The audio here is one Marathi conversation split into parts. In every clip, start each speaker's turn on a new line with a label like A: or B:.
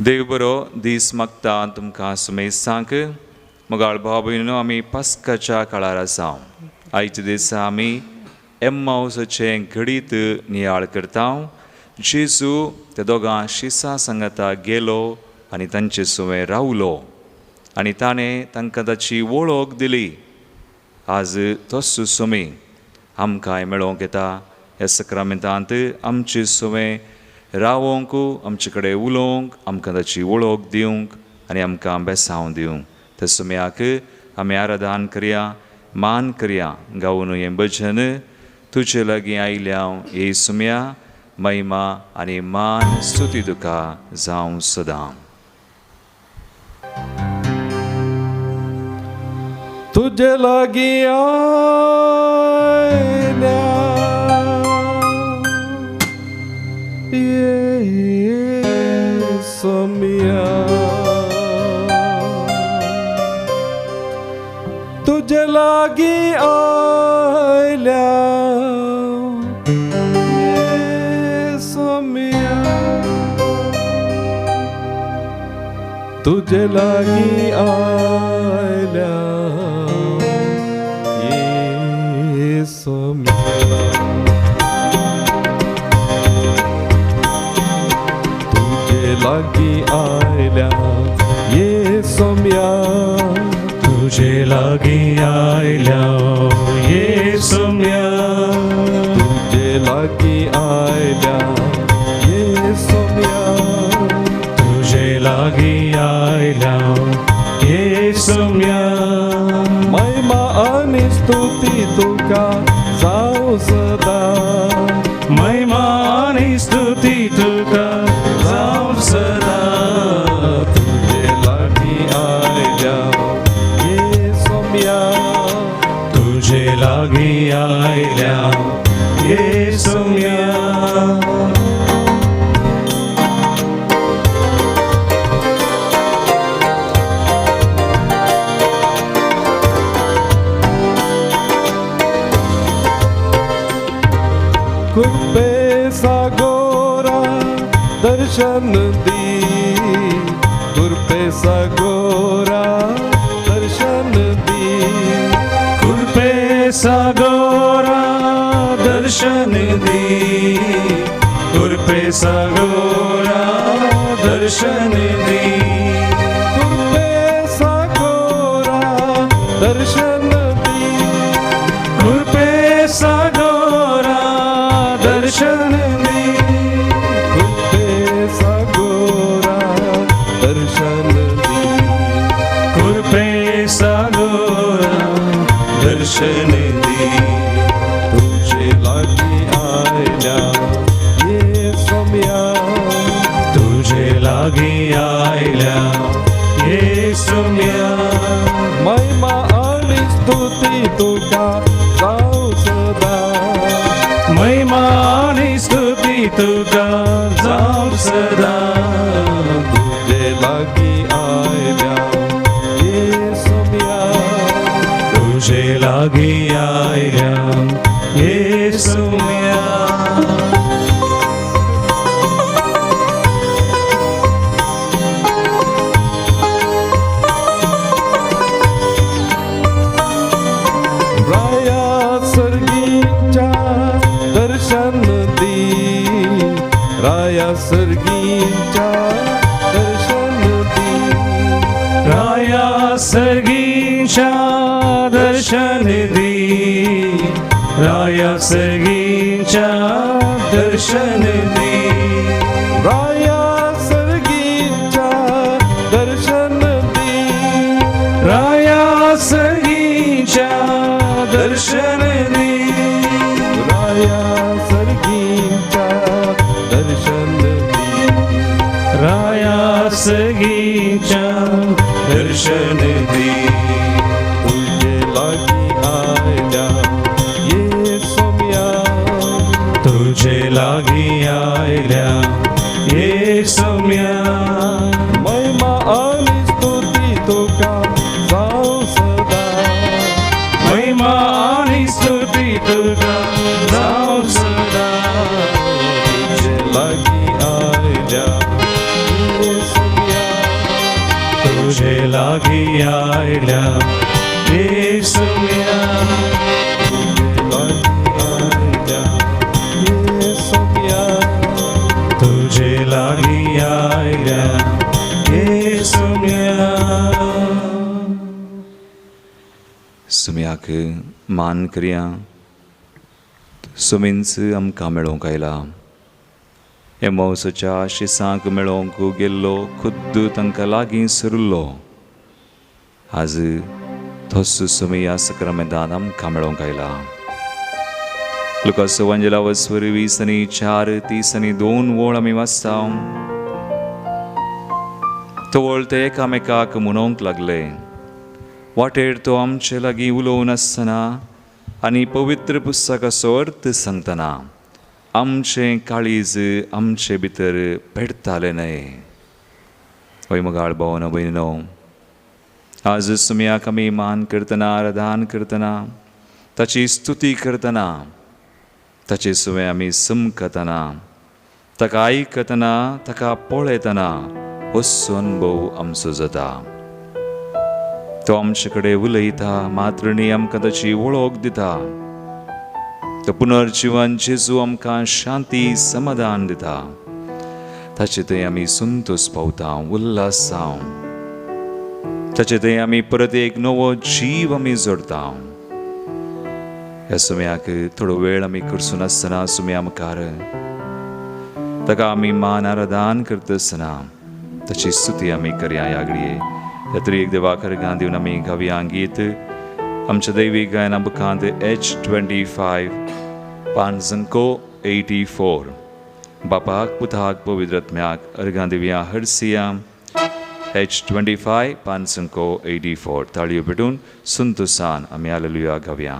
A: देव बरो दीस मागता तुमकां सुमेज सांग मोगाळ भाव भयणीनो आमी पास्काच्या काळार आसा आयच्या दिसा आमी एम्माउसाचें घडीत नियाळ करता जेजू त्या दोगां शिसां सांगाता गेलो आनी तांचे सुवें रावलो आनी ताणें तांकां ताची वळख दिली. आज तोच सुमी आमकांय मेळोवंक येता ह्या सक्रामेंतांत आमचे सुवें रावोंक आमचे कडेन उलोवंक आमकां ताची वळख दिवंक आनी आमकां बेसांव दिवंक. त्या सुम्याक आमी आराधन करया मान करया गावन हें भजन तुजे लागीं आयल्या हे सुम्या महिमा आनी मान स्तुती तुका जावं सदां.
B: तुझे लागीं आयल्या येसुया तुझे लागीं आयल्या येसुया तुझे लागीं आयल्या तुझे लागीं आयल्या येसुया
C: तुझे लागीं आयल्या येसुया
B: तुझे लागीं आयल्या येसुया
C: तुझे लागीं आयल्या येसुया
B: महिमा आनी स्तुती तुका जावं सदा
C: महिमा आनी स्तुती तुका जावं सदा.
B: तुझे लागीं आयल्या येसुया
C: तुझे लागीं आयल्या येसुया
B: कृपे सागोरा दर्शन दी कृपे सागोरा दर्शन दी
C: कृपे सागोरा दर्शन दी कृपे सागोरा दर्शन दी
B: कृपे सागोरा दर्शन दी
C: कृपे सागोरा दर्शन दी
B: कृपे सागोरा दर्शन दी
C: कृपे सागोरा दर्शन दी.
B: तुझे लागीं आयल्या येसुया
C: तुझे लागीं आयल्या येसुया
B: महिमा आनी स्तुती तुका जावं सदा
C: महिमा आनी स्तुती तुका जावं सदा.
B: तुझे लागीं आयल्या येसुया
C: तुझे लागीं आयल्या येसुया
B: राया सर्गीच्या दर्शन दी राया सर्गीच्या दर्शन दी
C: राया सर्गीच्या दर्शन दी राया सर्गीच्या दर्शन दी
B: राया सर्गीच्या दर्शन दी
C: राया सर्गीच्या दर्शन दी
B: राया सर्गीच्या दर्शन दी
C: राया सर्गीच्या दर्शन दी.
B: तुझे लागीं आयल्या येसुया
C: तुझे लागीं आयल्या येसुया
B: महिमा आनी स्तुती तुका जावं सदा
C: महिमा आनी स्तुती तुका जावं सदा.
B: तुझे लागीं आयल्या येसुया
C: लागीं आयल्या येसुया तुझे लागीं आयल्या येसुया
A: सुम्याक मान करया सुमींच आमकां मेळोंक आयला एमौसच्या शिसांक मेळोंक गेल्लो खुद्द तांकां लागीं सरुल्लो आज तोच सुमी ह्या सक्रामेंतान आमकां मेळोंक आयला लुकास एवांजेलावस्वर 20:4-32 वोळ आमी वाचता तो वोळ ते एकामेकाक म्हणोंक लागले वाटेर तो आमचे लागीं उलोवन आसतना आनी पवित्र पुस्तकाचो अर्थ सांगतना आमचें काळीज आमचे भितर पेडतालें न्हय हय मोगाळ भावनो भयणीनो आज सुम्याक आमी मान करतना आराधन करतना ताची स्तुती करतना ताचे सुवें आमी समकतना ताका आयकतना ताका पळयतना असो अनुभव आमचो जाता तो आमचे कडेन उलयता मात्र न्ही आमकां ताची वळख दिता तो पुनर्जीवन जेजू आमकां शांती समाधान दिता ताचे थंय आमी संतोश पावता उल्हास जावं ताचे थंय आमी परत एक नवो जीव आमी जोडता ह्या सुम्याक थोडो वेळ आमी करसून आसतना सुम्या मुखार ताका आमी मान आराधन करता आसतना ताची स्तुती आमी करया ह्या घडये तरी एक देवाकर गान दिवन आमी गावया गीत आमच्या दैवीक गायना बुकांत H25 पांचंको 84 बापाक पुताक पवित्र आत्म्याक अर्गां दिवया हरसिया H25 पांचंको 84 ताळयो पेटून संतोषान आमी हालेलुया गावया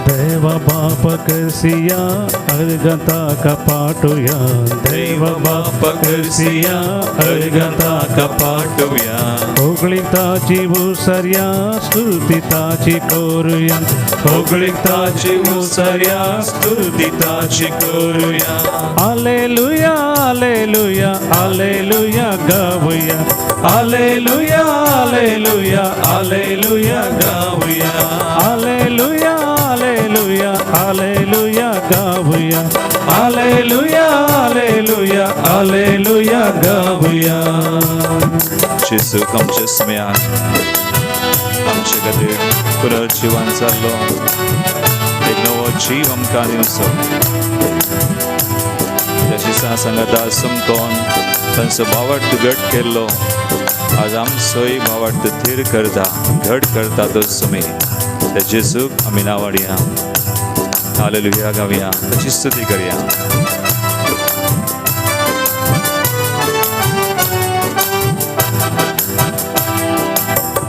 C: देव बाप करसिया अर्गता कपाटुया देव बाप करसिया अर्गता कपाटुया होगळिताची उसर्या स्तुतिताची कोरुया होगळिताची उसर्या स्तुतिताची कोरुया हालेलुया हालेलुया हालेलुया गावया हालेलुया हालेलुया हालेलुया गावया हालेलुया हालेलुया हालेलुया गावया हालेलुया हालेलुया हालेलुया गावया
A: जेजू आमच्या सुम्याक आमचे खातीर पुनर्जीवन जाल्लो एक नवो जीव आमकां दिवचो त्या सांगता समकोन तांचो भावार्थ घट केल्लो आज आमचोय भावार्थ थीर करता घट करता तो सुमी त्या जेजूक आमी नावाडया हालेलुया गावया ताची स्तुती करया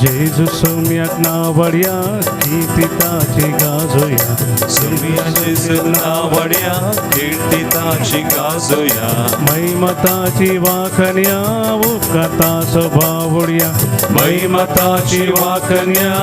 C: जेजू सुम्याक नावड्या कीर्तिताची गाजोया
A: सुम्या जेजूक नावाडया कीर्तिताची गाजोया
C: मैमताची वाखन्या उपकता स्वभावड्या
A: मैमताची वाखन्या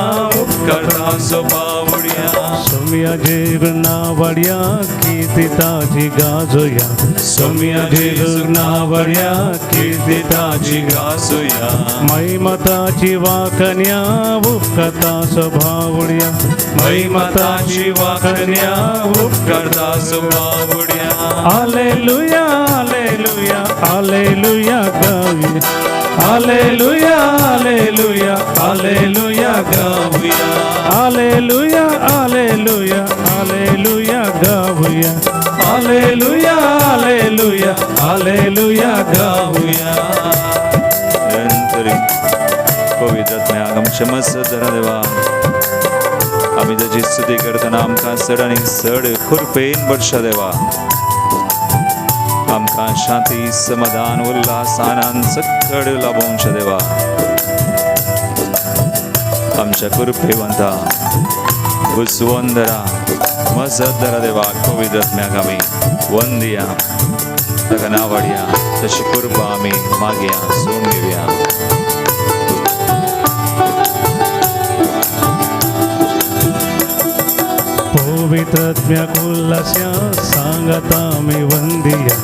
A: उपकर्ता स्वभावड्या
C: सुम्या जेजू नावड्या कीर्तिताची गाजोया
A: सुम्या जेजूक नावाडया कीर्तिताची गाजोया
C: मैमताची वाखन्या उपकता स्वभावड्या
A: मैमताची वाखन्या उपकर्ता स्वभावड्या
C: हालेलुया हालेलुया हालेलुया गावया हालेलुया हालेलुया हालेलुया गावया हालेलुया हालेलुया हालेलुया गावया हालेलुया हालेलुया हालेलुया गावया
A: पवित्र आत्म्याक आमचे मस्त धरा देवा आमी ताची स्तुती करतना आमकां चड आनी चड खुरपेन बडशा देवा आमकां शांती समाधान उल्हास आनंद सकड लाभोवंश देवा आमच्या कृपेवंता वसुवंदरा मजदरा देवा पवित्रात्म्याक आमी वंदया ताका नावाडया तशी कृपा आमी मागया सोडून घेवया
C: पवित्रात्म्याक उल्हास्या सांगता मी वंदिया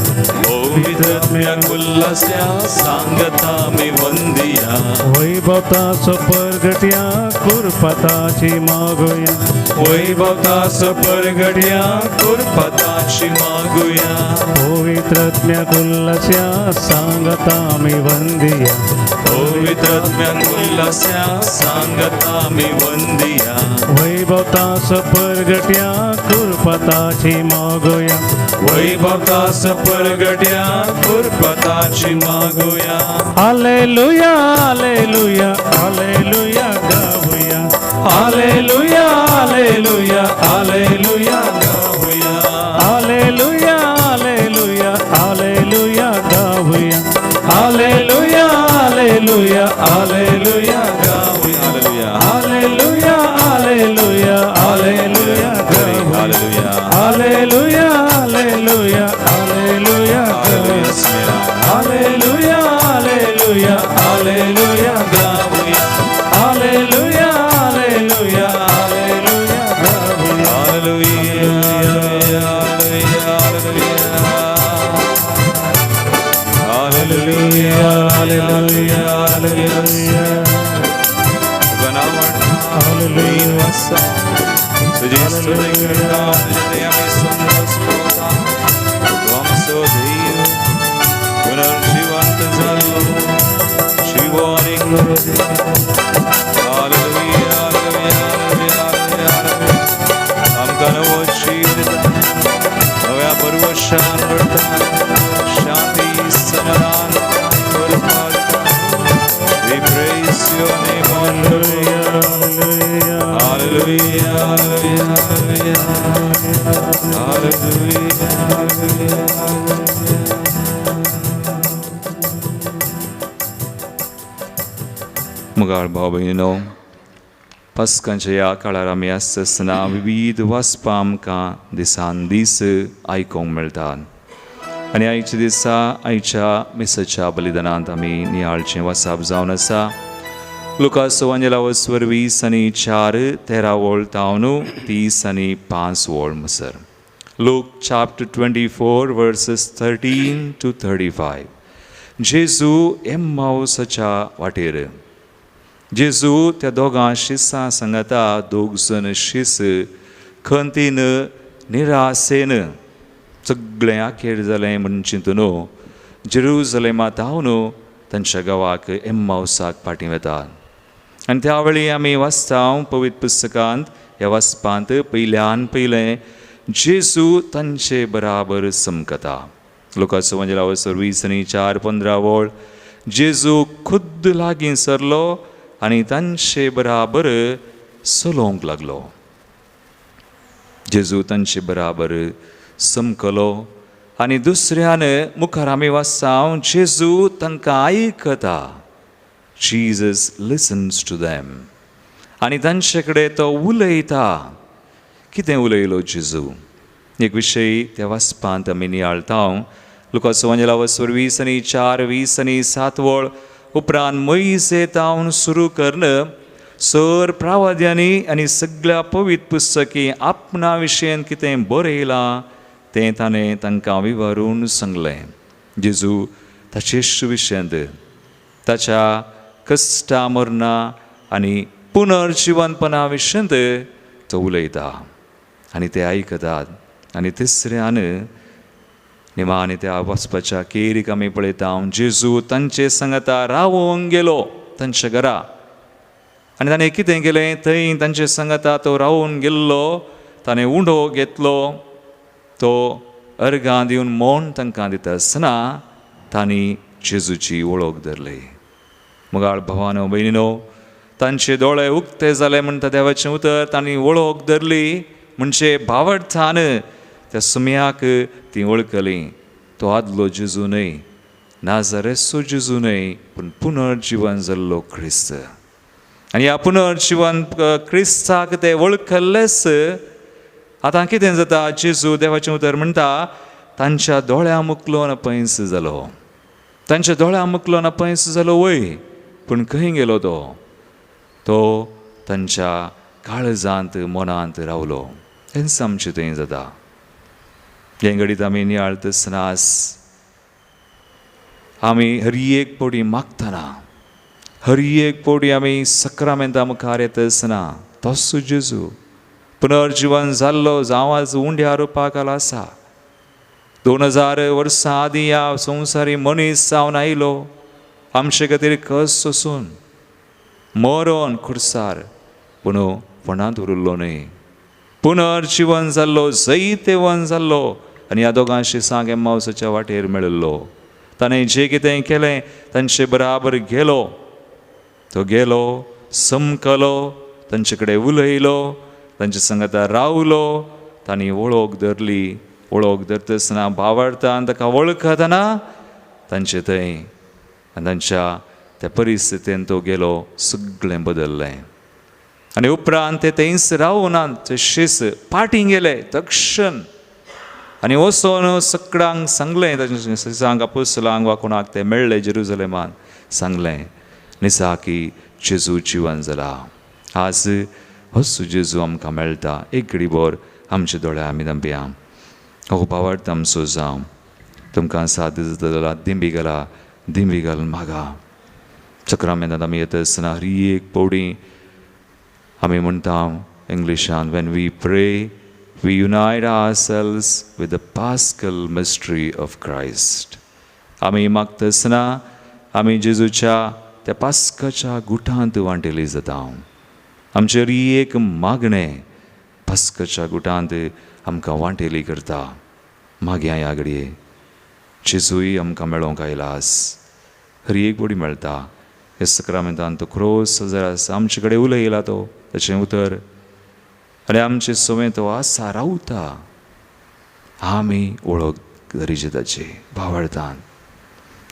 A: पवित्रात्म्याक उल्हास्या सांगता मी वंदया
C: वैभवताचो परगट्या कुरपताची मागोया
A: वैभवताचो परगट्या कुरपताची मागुया
C: पवित्रात्म्याक उल्हास्या सांगता मी वंदिया
A: पवित्रात्म्याक उल्हास्या सांगता मी वंदया
C: वैभवताचो परगट्या कुरपताची मागोया
A: वैभवताच परगट्या कुरपताची मागुया
C: हालेलुया हालेलुया हालेलुया गाऊया
A: हालेलुया हालेलुया हालेलुया गाऊया
C: हालेलुया हालेलुया हालेलुया गाऊया
A: हालेलुया हालेलुया हालेलुया गाऊया हालेलुया
C: हालेलुया हालेलुया हालेलुया
A: हालेलुया
C: हालेलुया हालेलुया हालेलुया हालेलुया हालेलुया
A: गाऊया
C: हालेलुया हालेलुया हालेलुया
A: हालेलुया हालेलुया हालेलुया हालेलुया
C: हालेलुया
A: तुझी स्तुती करता तुझे आम्ही सुंदर स्रोता ध्वंसो देव पुनर्जीवंत झालो शिवानी करू दे हालेलुया हालेलुया हालेलुया हालेलुया आमका नवो जीव दिता नव्या पर्वशान करता शांती समाधान करता we praise your name hallelujah hallelujah hallelujah मुगाळ भाव भयणीनो पस्कांच्या या काळार आमी आसतना विविध वाचपां आमकां दिसान दीस आयकोंक मेळटात आनी आयच्या दिसा आयच्या मिसाच्या बलिदानांत आमी नियाळचें वाचप जावन आसा लुकास एवांजेलावस 20:4-13 तावन 30-5 मसर लूक chapter 24 verses 13-35 जेजू एम्माऊसाच्या वाटेर जेजू त्या दोगां शिसां सांगता दोग जण शिस खंतीन निराशेन सगळें आखेर जालें म्हूण चिंतून जेरुसलेमांत हांवन तांच्या गांवाक एम्माऊसाक पाटी वेतात आनी त्या वेळी आमी वाचता पवित्र पुस्तकांत ह्या वाचपांत पयल्यान पयलें जेजू तांचे बराबर समकता लुकास एवांजेलावस 20:4-15 जेजू खुद्द लागीं सरलो आनी तांचे बराबर चलोवंक लागलो जेजू तांचे बराबर समकलो आनी दुसऱ्यान मुखार आमी वाचता जेजू तांकां आयकता Jesus listens to them आनी तांचे कडेन तो उलयता कितें उलयलो जेजू एक विशय त्या वाचपांत आमी नियाळता लुकास एवांजेलावस 20:4-7 उपरांत मोइसे तावन सुरू करन सर प्रावाद्यांनी आनी सगळ्या पवित्र पुस्तकी आपणा विशयेन कितें बरयलां तें ताणें तांकां विवरून सांगलें जेजू ताचे विशयांत ताच्या कश्टा मरणा आनी पुनर्जीवनपणा विशयांत तो उलयता आनी ते आयकतात आनी तिसऱ्यान निमाणे त्या वचपाच्या केरीक आमी पळयता जेजू तांचे सांगता रावोंक गेलो तांच्या घरा आनी ताणें कितें केलें थंय तांचे सांगता तो रावून गेल्लो ताणें उंडो घेतलो तो अर्गां दिवन मोण तांकां दिता आसतना तांणी जेजूची वळख धरली मुगाळ भावानो भयणीनो तांचे दोळे उक्ते जाले म्हणटा देवाचें उतर तांणी वळख धरली म्हणजे भावर्थान त्या सुमयाक ती वळखली तो आदलो जेजू न्हय नाजारेचो जेजू न्हय पूण पुनर्जीवन जाल्लो क्रिस्त आनी ह्या पुनर्जीवन क्रिस्ताक ते वळखलेस आतां कितें जाता जेजू देवाचें उतर म्हणटा तांच्या दोळ्या मुकलोन पयस जालो तांच्या दोळ्या मुकलोन पयस जालो वय पूण खंय गेलो तो तांच्या काळजांत मनांत रावलो हेंच आमचें थंय जाता हे घडीत आमी नियाळतसनास आमी हर एक पडी मागतना हर एक पडी आमी सक्रामेंता मुखार येतसना तोच जेजू पुनर्जीवन जाल्लो जावं आज उंड्या रुपाक आसा 2000 वर्सां आदीं ह्या संवसारी मनीस जावन आयलो आमचे खातीर कस सोसून मरोन खुर्सार पूण फणांत उरलो न्हय पुनर्जीवन जाल्लो जैतेवन जाल्लो आनी ह्या दोगांशी सांग एम्माउसाच्या वाटेर मेळिल्लो ताणें जें कितें केलें तांचे बराबर तो गेलो समकलो तांचे कडेन उलयलो तांचे संगता रावलो तांणी वळख धरली वळख धरतना भावार्थान ताका वळखतना तांचे थंय आनी तांच्या त्या परिस्थितीन तो गेलो सगळें बदल्लें आनी उपरांत ते थंयच रावनात तशेंच पाटी गेले तक्षण आनी वचोन सगळ्यांक सांगलें तांच्या सांग अपोस्तलांक वा कोणाक ते मेळ्ळे जेरुसलेमान सांगलें निसा की जेजू जिवन जाला आज असो जेजू आमकां मेळटा एक घडीभर आमच्या दोळ्या आमी धांपया हो भावार्थ आमचो जावं तुमकां साद जाता दिंबी घाल मागा सक्रामेंतांत आमी येतसतना हर एक पवडी आमी म्हणटा इंग्लिशान when we pray we unite ourselves with the paschal mystery of Christ आमी मागतसना आमी जेजूच्या त्या पास्काच्या गुठांत वांटेली जाता आमचे हर एक मागणें पास्काच्या गुठांत आमकां वांटेली करता मागया ह्या घडये जेजूय आमकां मेळोंक आयलास हर एक बडी मेळटा हे सक्रामेंतान तो क्रोस जर आसा आमचे कडेन उलयला तो ताचें उतर आनी आमचे सवय तो आसा रावता आमी वळख धरीचे ताची भावार्थान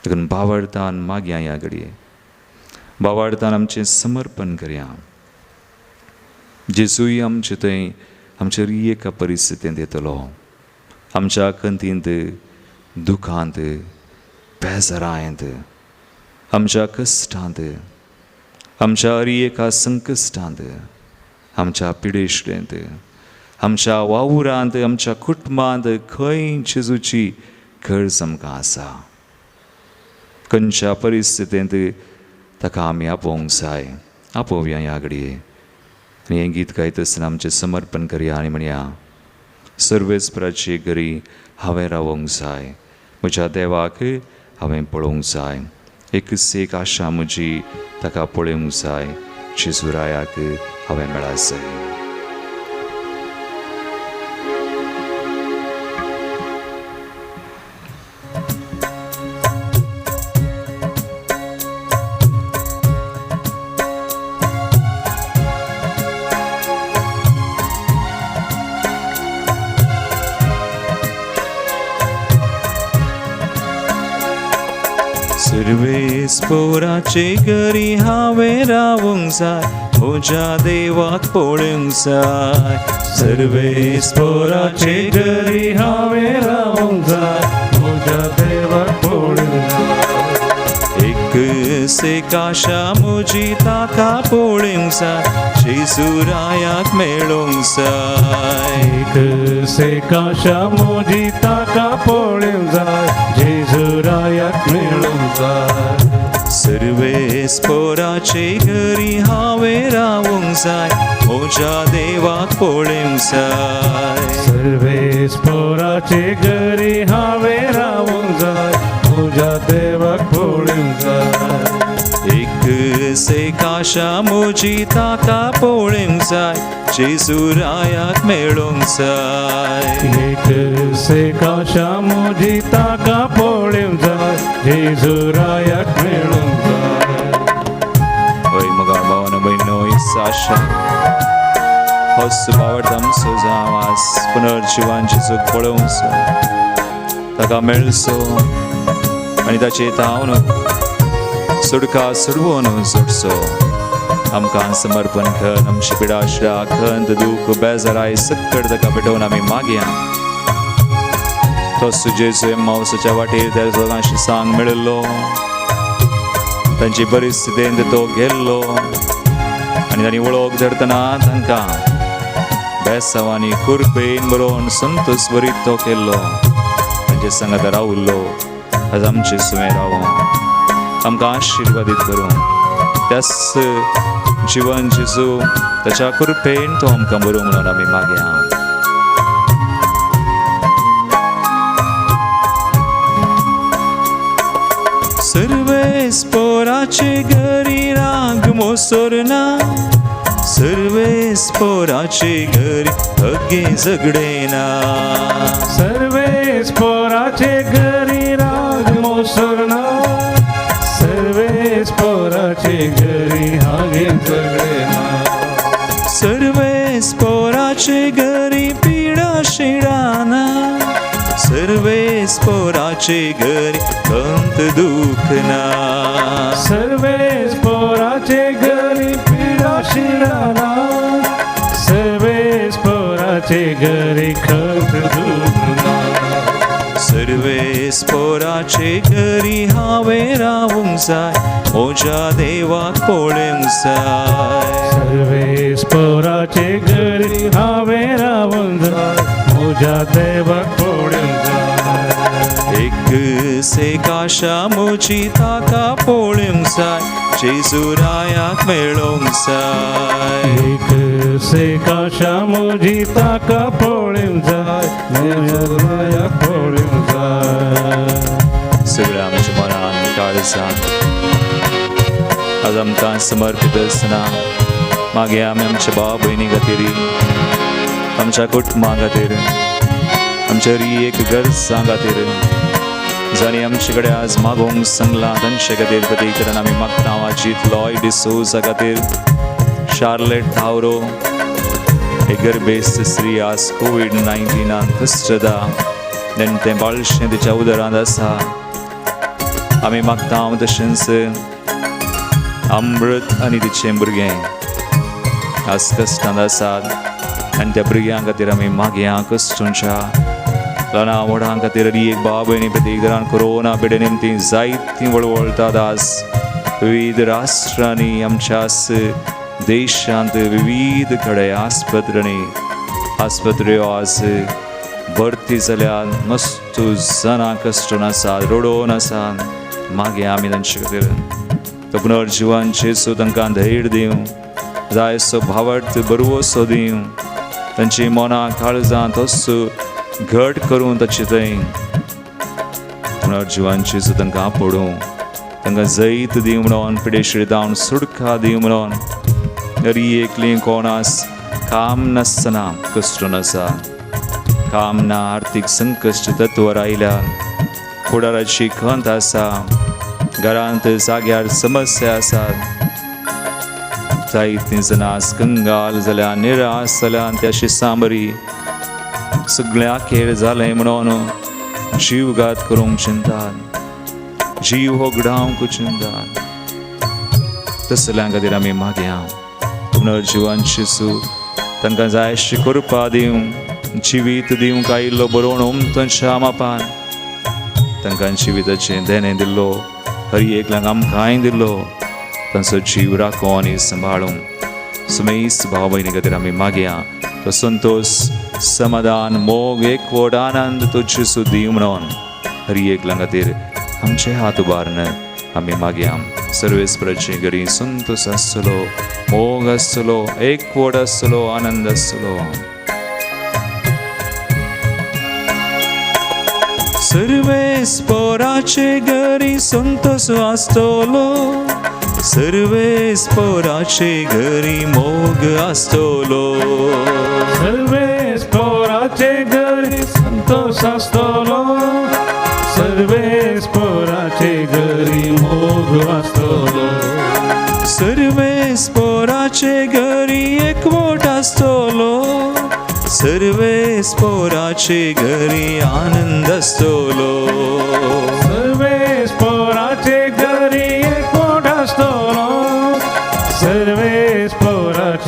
A: देखून भावार्थान मागया ह्या घडये भावार्थान आमचें समर्पण करया जेजूय आमचे थंय आमच्या एका परिस्थितींत येतलो आमच्या खंतींत दुखांत बेजारांत आमच्या कश्टांत आमच्या हर एका संकश्टांत आमच्या पिडेश्टेंत आमच्या वावुरांत आमच्या कुटुंबांत खंय जेजूची गरज आमकां आसा खंयच्या परिस्थितींत ताका आमी आपोवंक जाय आपोवया ह्या घडये आनी हें गीत गायतना आमचें समर्पण करया आनी म्हणया सर्वेस्पराची गरी हांवें रावोंक जाय म्हज्या देवाक हांवें पळोवंक जाय एक आशा म्हजी ताका पळोवंक जाय जेजूरायाक हांवें मेळा जाय सर्वेस्पराचे गरी हांवें रावूंक जाय म्हज्या देवाक पळोवंक जाय
C: सर्वेस्पराचे गरी हांवें रावूंक जाय म्हज्या देवाक पळोवंक जाय
A: एक आशा म्हजी ताका पळोवंक जाय जेजूरायाक मेळोंक जाय
C: एक आशा म्हजी ताका पळोवंक जाय जेजूरायाक मेळोंक जाय
A: सर्वेस्पराचे गरी हांवें रावूंक जाय म्हज्या देवाक पळोवंक जाय
C: सर्वेस्पराचे गरी हांवें रावूंक जाय म्हज्या देवाक पळोवंक जाय
A: एक आशा म्हजी ताका पळोवंक जाय जेजूरायाक मेळोंक जाय
C: एक आशा म्हजी ताका पळोवंक जाय जेजूरायाक मेळोंक जाय
A: ओय मोगाळ भावानो भयणो हीच आशा होच भावार्थ आमचो जावं आज पुनर्जीवन जेजूक पळोवंक जाय ताका मेळचो आनी ताचे तावन सुडका सुडवून सोडचो आमकां समर्पण कर आमची पिडाश्रा खंत दूख बेजाराय सकट ताका पेटोवन आमी मागया तो जेजू एम्माउसाच्या वाटेर त्या लोकांशी सांग मेळिल्लो तांची परिस्थितींत तो गेल्लो आनी तांणी वळख धरतना तांकां बेसांवांनी कुरपेन बरोवन संतोश भरीत तो केल्लो तांचे सांगात रावल्लो आज आमचे सुमेर रावूं आमकां आशिर्वादीत करूं त्याच जिवन जेजू ताच्या कुरपेन तो आमकां बरोवंक म्हणून आमी मागया सर्वे स्पोराचे घरी राग मोसोरना सर्वे स्पोराचे घरी हगे झगडेना
C: सर्वे स्पोराचे घरी राग मोसरना सर्वे स्पोराचे घरी हागे झगडेना
A: सर्वे स्पोराचे घरी पिडा शिडाना सर्वे स्पोराचे घरी खंत दुखना
C: सर्वे स्पोराचे घरी पिडा शिडाना सर्वे स्पोराचे घरी खंत दुखना
A: सर्वे स्पोराचे घरी हांवें रावूंक जाय म्हज्या देवाक पळोवंक जाय
C: सर्वे स्पोराचे घरी हांवें रावूंक जाय म्हज्या देवाक पळोवंक जाय
A: एक सेकाशा म्हजी ताका पळोवंक जाय जेजुरायाक मेळोवंक जाय
C: एक सेकाशा म्हजी ताका पळोवंक जाय जेजुरायाक पळोवंक जाय
A: सगळ्या आमच्या मनान काळजान आज आमकां समर्पीत आसतना मागे आमी आमच्या भाव भयणी खातीर आमच्या कुटुंबा खातीर आमच्या एक गरजां खातीर जाणी आमचे कडेन आज मागोवंक सांगलां तांचे खातीर प्रतीकरण आमी मागता वाचीत लॉय डिसोजा खातीर शार्लेट थावरो एक गर्भेस्त स्त्री आज कोविड-19 कश्टदा तें बाळशें तिच्या उदरांत आसा आमी मागता तशेंच अमृत आनी तिचें भुरगें आज कश्टांत आसात आनी त्या भुरग्यां खातीर आमी मागया कश्टांच्या ल्हान व्हडां खातीर एक भाव भयणी प्रतीकरण कोरोना पिडे निमती जायतीं वळवळटात आज विविध राष्ट्रांनी आमच्या देशांत विविध कडेन आस्पत्र्यो आज भरती जाल्यात मस्त जाणां कश्टान आसात रडोवन आसात मागे आमी तांचे खातीर तो पुनर्जीवन जेजू तांकां धैर्य दिवं जाय सो भावार्थ बरवोसो दिवं तांची मनां काळजां तसो घट करून ताचे थंय पुनर्जीवन जेजू तांकां पडूं तांकां जैत दिवं म्हणून पिडेशीर जावन सुडका दिवं म्हणून तरी एकलीं कोणास काम नासतना कश्टान आसा काम ना आर्थीक संकश्ट तत्वार आयल्या फुडाराची खंत आसा घरांत जाग्यार समस्या आसात जायतीं जाणां कंगाल जाल्या निराश जाल्या त्या शिसांबरी सगळ्या खेळ जालें म्हणून जीवघात करूंक चिंतात जीव हो गडावंक चिंतात तसल्यां खातीर आमी मागया पुनर्जीवन जेजू तांकां जाय अशी कृपा दिवं जिवीत दिवंक आयिल्लो बरोवन उमथांच्या मापान तांकां जिविताचें देणें दिल्लो हर एकल्याक आमकांय दिल्लो तांचो जीव राखो आनी सांबाळूं सुमेस भाव भयणी खातीर आमी मागया तो संतोष समाधान मोग एकवट आनंद तो जेजू दिवं म्हणून हर एकल्या खातीर आमचे हात उबारन आमी मागया सर्वेस्पराचे घरी संतोष आसतलो मोग आसतलो एकवट आसतलो आनंद आसतलो सर्वेस्पराचे घरी संतोष आसतलो सर्वेस्पराचे घरी मोग आसतलो
C: सर्वेस्पराचे घरी संतोष आसतलो सर्वेस्पराचे घरी मोग आसतलो
A: सर्वेस्पराचे घरी एकवट आसतलो सर्वेस्पराचे घरी आनंद आसतलो
C: सर्वेस्पराचे घरी एकवट आसतलो सर्वे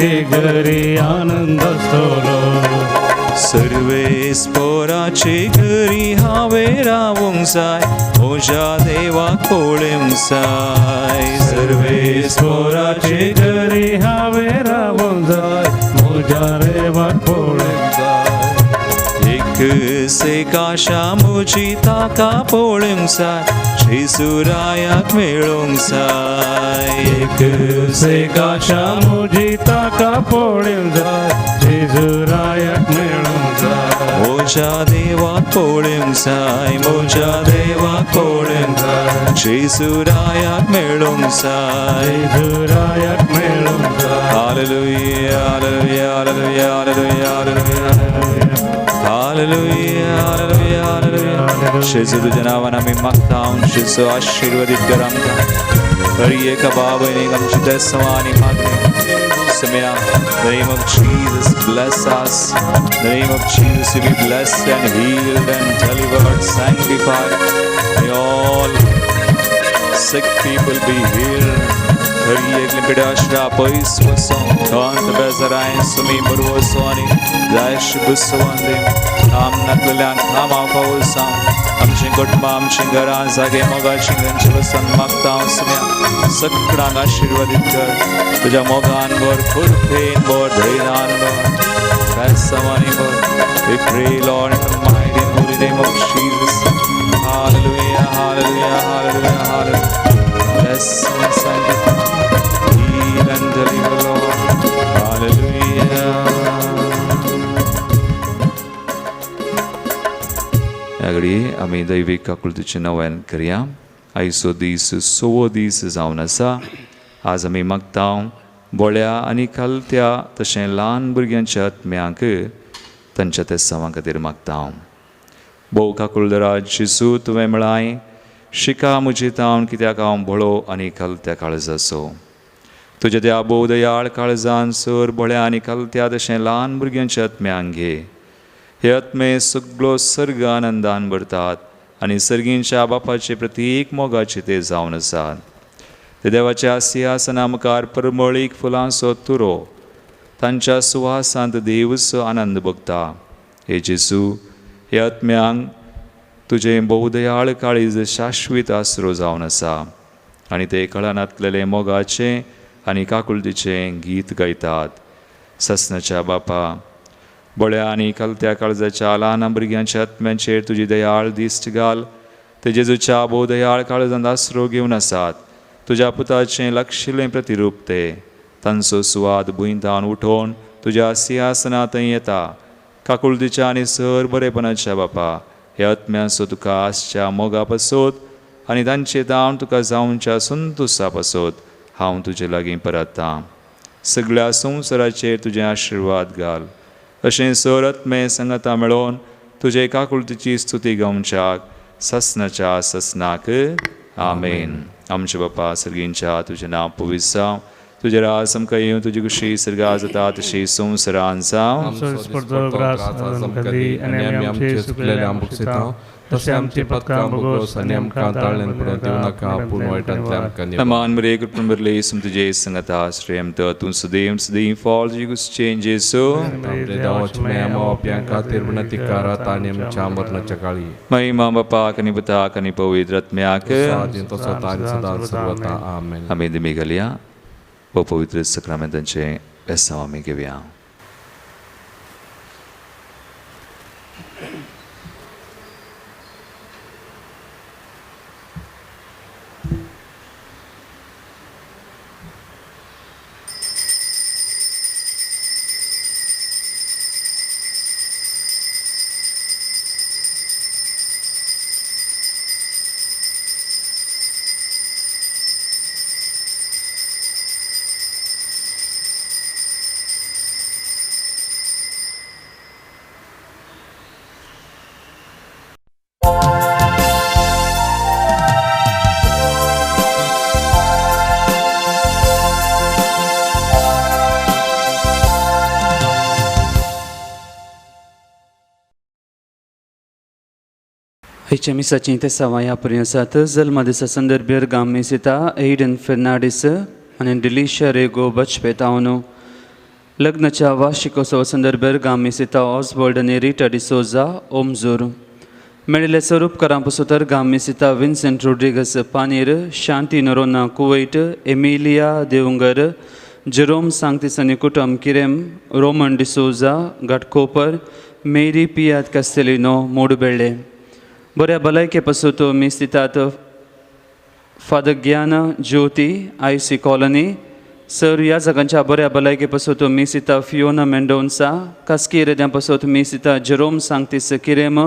C: देवाचे घरी आनंद असतो
A: सर्वे स्पोराचे घरी हावे रावूंक जाय म्हज्या देवाक पळोवंक जाय सर्वे
C: स्पोराचे घरी हावे रावूंक जाय म्हज्या देवाक पळोवंक जाय
A: एक सेकाशा म्हजी ताका पळोवंक जाय जेजुरायाक मेळोवंक जाय
C: एक सेकाशा म्हजी ताका पळोवंक जाय जेजुरायाक मेळोवंक जाय
A: म्हज्या देवाक पळोवंक जाय म्हज्या देवाक पळोवंक जाय जेजुरायाक मेळोवंक जाय
C: जेजुरायाक मेळोवंक जाय
A: हालेलुया हालेलुया हालेलुया हालेलुया हालेलुया हालेलुया हालेलुया जेजू तुझ्या नावान आमी मागता जेजू आशीर्वादीत कर आमकां हरी एका बाबयनीक आमची देसवानी मागणी Samaya, in the name of Jesus, bless us. In the name of Jesus, we be blessed and healed and delivered, sanctified. May all sick people be healed. Hari ek limpida ashra pais vaso, kant bezarain sumi burvosoni, jaish buswande, nam naklan kama pausam. आमचे कुटुंब आमची घरां जागे मोगाची गंज वसन मागता समया सगळ्यांक आशीर्वादीत कर तुझ्या मोगान भर खुर्फेन भर धैर्यान भर प्रसवानी भर we pray Lord in the mighty and holy name of Jesus hallelujah hallelujah hallelujah hallelujah bless and sanctify heal and deliver Lord hallelujah यागडी आमी दैवीक आकृतीचें नव्यान करया आयचो दीस सवो दीस जावन आसा आज आमी मागता बोळ्या आनी खालत्या तशें ल्हान भुरग्यांच्या आत्म्यांक तांच्या तेसांवा खातीर मागता भोव काकुळदराज जेजू तुवें म्हळाय शिका म्हजी तावन कित्याक हांव बोळो आनी खालत्या काळजाचो तुज्या त्या बोव दयाळ काळजान सर बोळ्या आनी खालत्या तशें ल्हान भुरग्यांच्या आत्म्यांक घे हे आत्मे सगळो सर्ग आनंदान भरतात आनी सर्गींच्या बापाचे प्रतीक मोगाचे ते जावन आसात ते देवाच्या सिंहासना मुखार परमळीक फुलांचो तुरो तांच्या सुवासांत देवचो आनंद भोगता हे जेजू हे आत्म्यांक तुजे बहुदयाळ काळीज शाश्वीत आसरो जावन आसा आनी ते कळनातलेले मोगाचे आनी काकुळतीचें गीत गायतात ससनाच्या बापा बोळ्या आनी खालत्या काळजाच्या ल्हान भुरग्यांच्या आत्म्यांचेर तुजी दयाळ दिश्ट घाल ते जेजूच्या बोदयाळ काळजांत आसरो घेवन आसात तुज्या पुताचें लक्षिल्लें प्रतिरूप ते तांचो सुवाद भुंयतावन उठोवन तुज्या सिंहासना थंय येता काकुळतीच्या आनी सर बरेपणाच्या बापा हे आत्म्यांचो तुका आसच्या मोगा पासोत आनी तांचे दावन तुका जावनच्या संतुसा पासोत हांव तुजे लागीं परतां सगळ्या संवसाराचेर तुजें आशिर्वाद घाल अशें सर आत्मे संगता मेळोवन तुजे काकुळतीची स्तुती गावच्याक ससनाच्या ससनाक आमेन आमचे बापा सर्गींच्या तुजें नांव पवित्र जावं तुजे रास आमकां येवं तुजी कुशी सर्गा जाता तशी संवसारान जावं Aman Maria Kupun berlesum tu Yesus ngata Srem tu tun sedem sedem fall Jesus change Yesu Mai mama Bapa kani bata kani pawitrat meak Amin demigalia pawitrat sakramentanche bersama megevia
D: Aici misacinte savaia prinsată, zălma de săsândăr bergam mesita, Aiden Fernandez, în Delicia Rego Băci Petaunu, लग्नाच्या वार्षिकोत्सवा संदर्भात गामिसिता ऑसबोल्ड आणि रिटा डिसोजा ओमजूर मेळिल्ल्या स्वरूपकारां पासून तर गामिसिता विन्सेंट रोड्रिगस पानीर शांती नरोना कुवैट एमिलिया देवंगर जेरोम सांगतीस आनी कुटुंब किरेम रोमन डिसोजा घाटकोपर मेरी पियात कास्तेलिनो मोडबेळे बऱ्या भलायके पासून तो मी स्थितात फादर ज्ञान ज्योती आयसी कॉलनी सर ह्या जागांच्या बऱ्या भलायके पासून तो मी सिता फियोना मेंडोन्सा कास्की रेद्यां पासून मी सिता जेरोम सांगतीस किरेम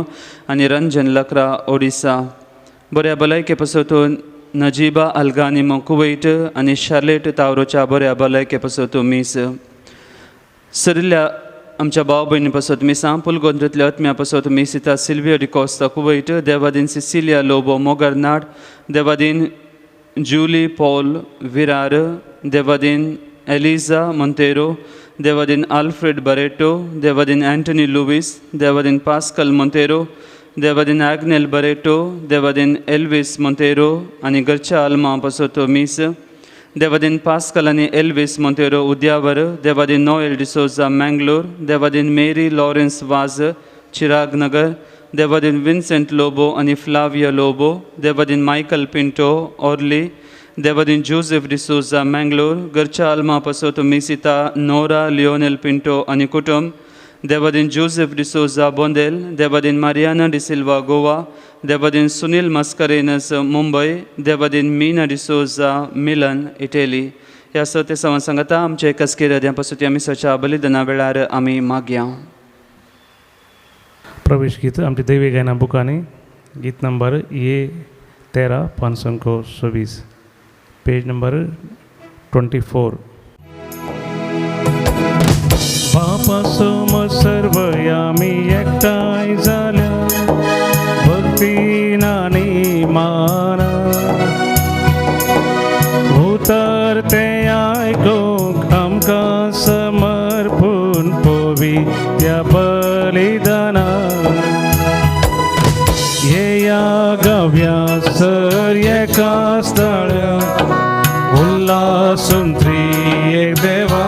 D: आनी रंजन लकरा ओडिसा बऱ्या भलायके पासून तो नजीबा अल्गानिम कुवैट आनी शार्लेट तावरोच्या बऱ्या भलायके पासून तो मीस सरिल्ल्या आमच्या भाव भयणी पासून मी सांपुल गोंद्रांतल्या आत्म्या पासून मी सिता सिल्वियो डिकोस्ता कुवैट देवादीन सिसिलिया लोबो मोगरनाड देवादीन जूली पॉल विरार देवादीन एलिजा मोंतेरो देवादीन आल्फ्रेड बरेटो देवादीन एंटनी लुविस देवादीन पास्कल मोंतेरो देवादीन ॲग्नेल बरेटो देवादीन एल्विस मोंतेरो आनी घरच्या आल्मा पासून तो मीस देवादीन पास्कल आनी एल्विस मोंतेरो उद्यावर देवादीन नोएल डिसोजा मँगलोर देवादीन Mary Lawrence Vaz Chirag Nagar देवादीन विन्सेंट लोबो आनी फ्लाविया लोबो देवादीन मायकल पिंटो ऑर्ली देवादीन जोसेफ डिसोजा मँगलोर घरच्या आल्मा पासून तो मिसिता नोरा लिओनेल पिंटो आनी कुटुंब देवादीन जोसेफ डिसोजा बोंदेल देवादीन मारियाना डिसिल्वा गोवा देवादीन सुनील मस्करेनस मुंबई देवादीन मीना डिसोजा मिलन इटली ह्या सते सवां सांगता आमचे कसके हृदयां पासून आमी सच्या बलिदाना वेळार आमी मागया
C: प्रवेश गीत आमचे दैवी गायना बुकांनी गीत नंबर ये 13 526 पेज नंबर 24 बापा सोम सर्व यामी एकटाय झाल्या भक्तीनानी माना उतरते आयकोंक आमकां समर्पून पोवी त्या बलिदाना येया गव्या सर एका स्थळ्या उल्हासून त्रिएक देवा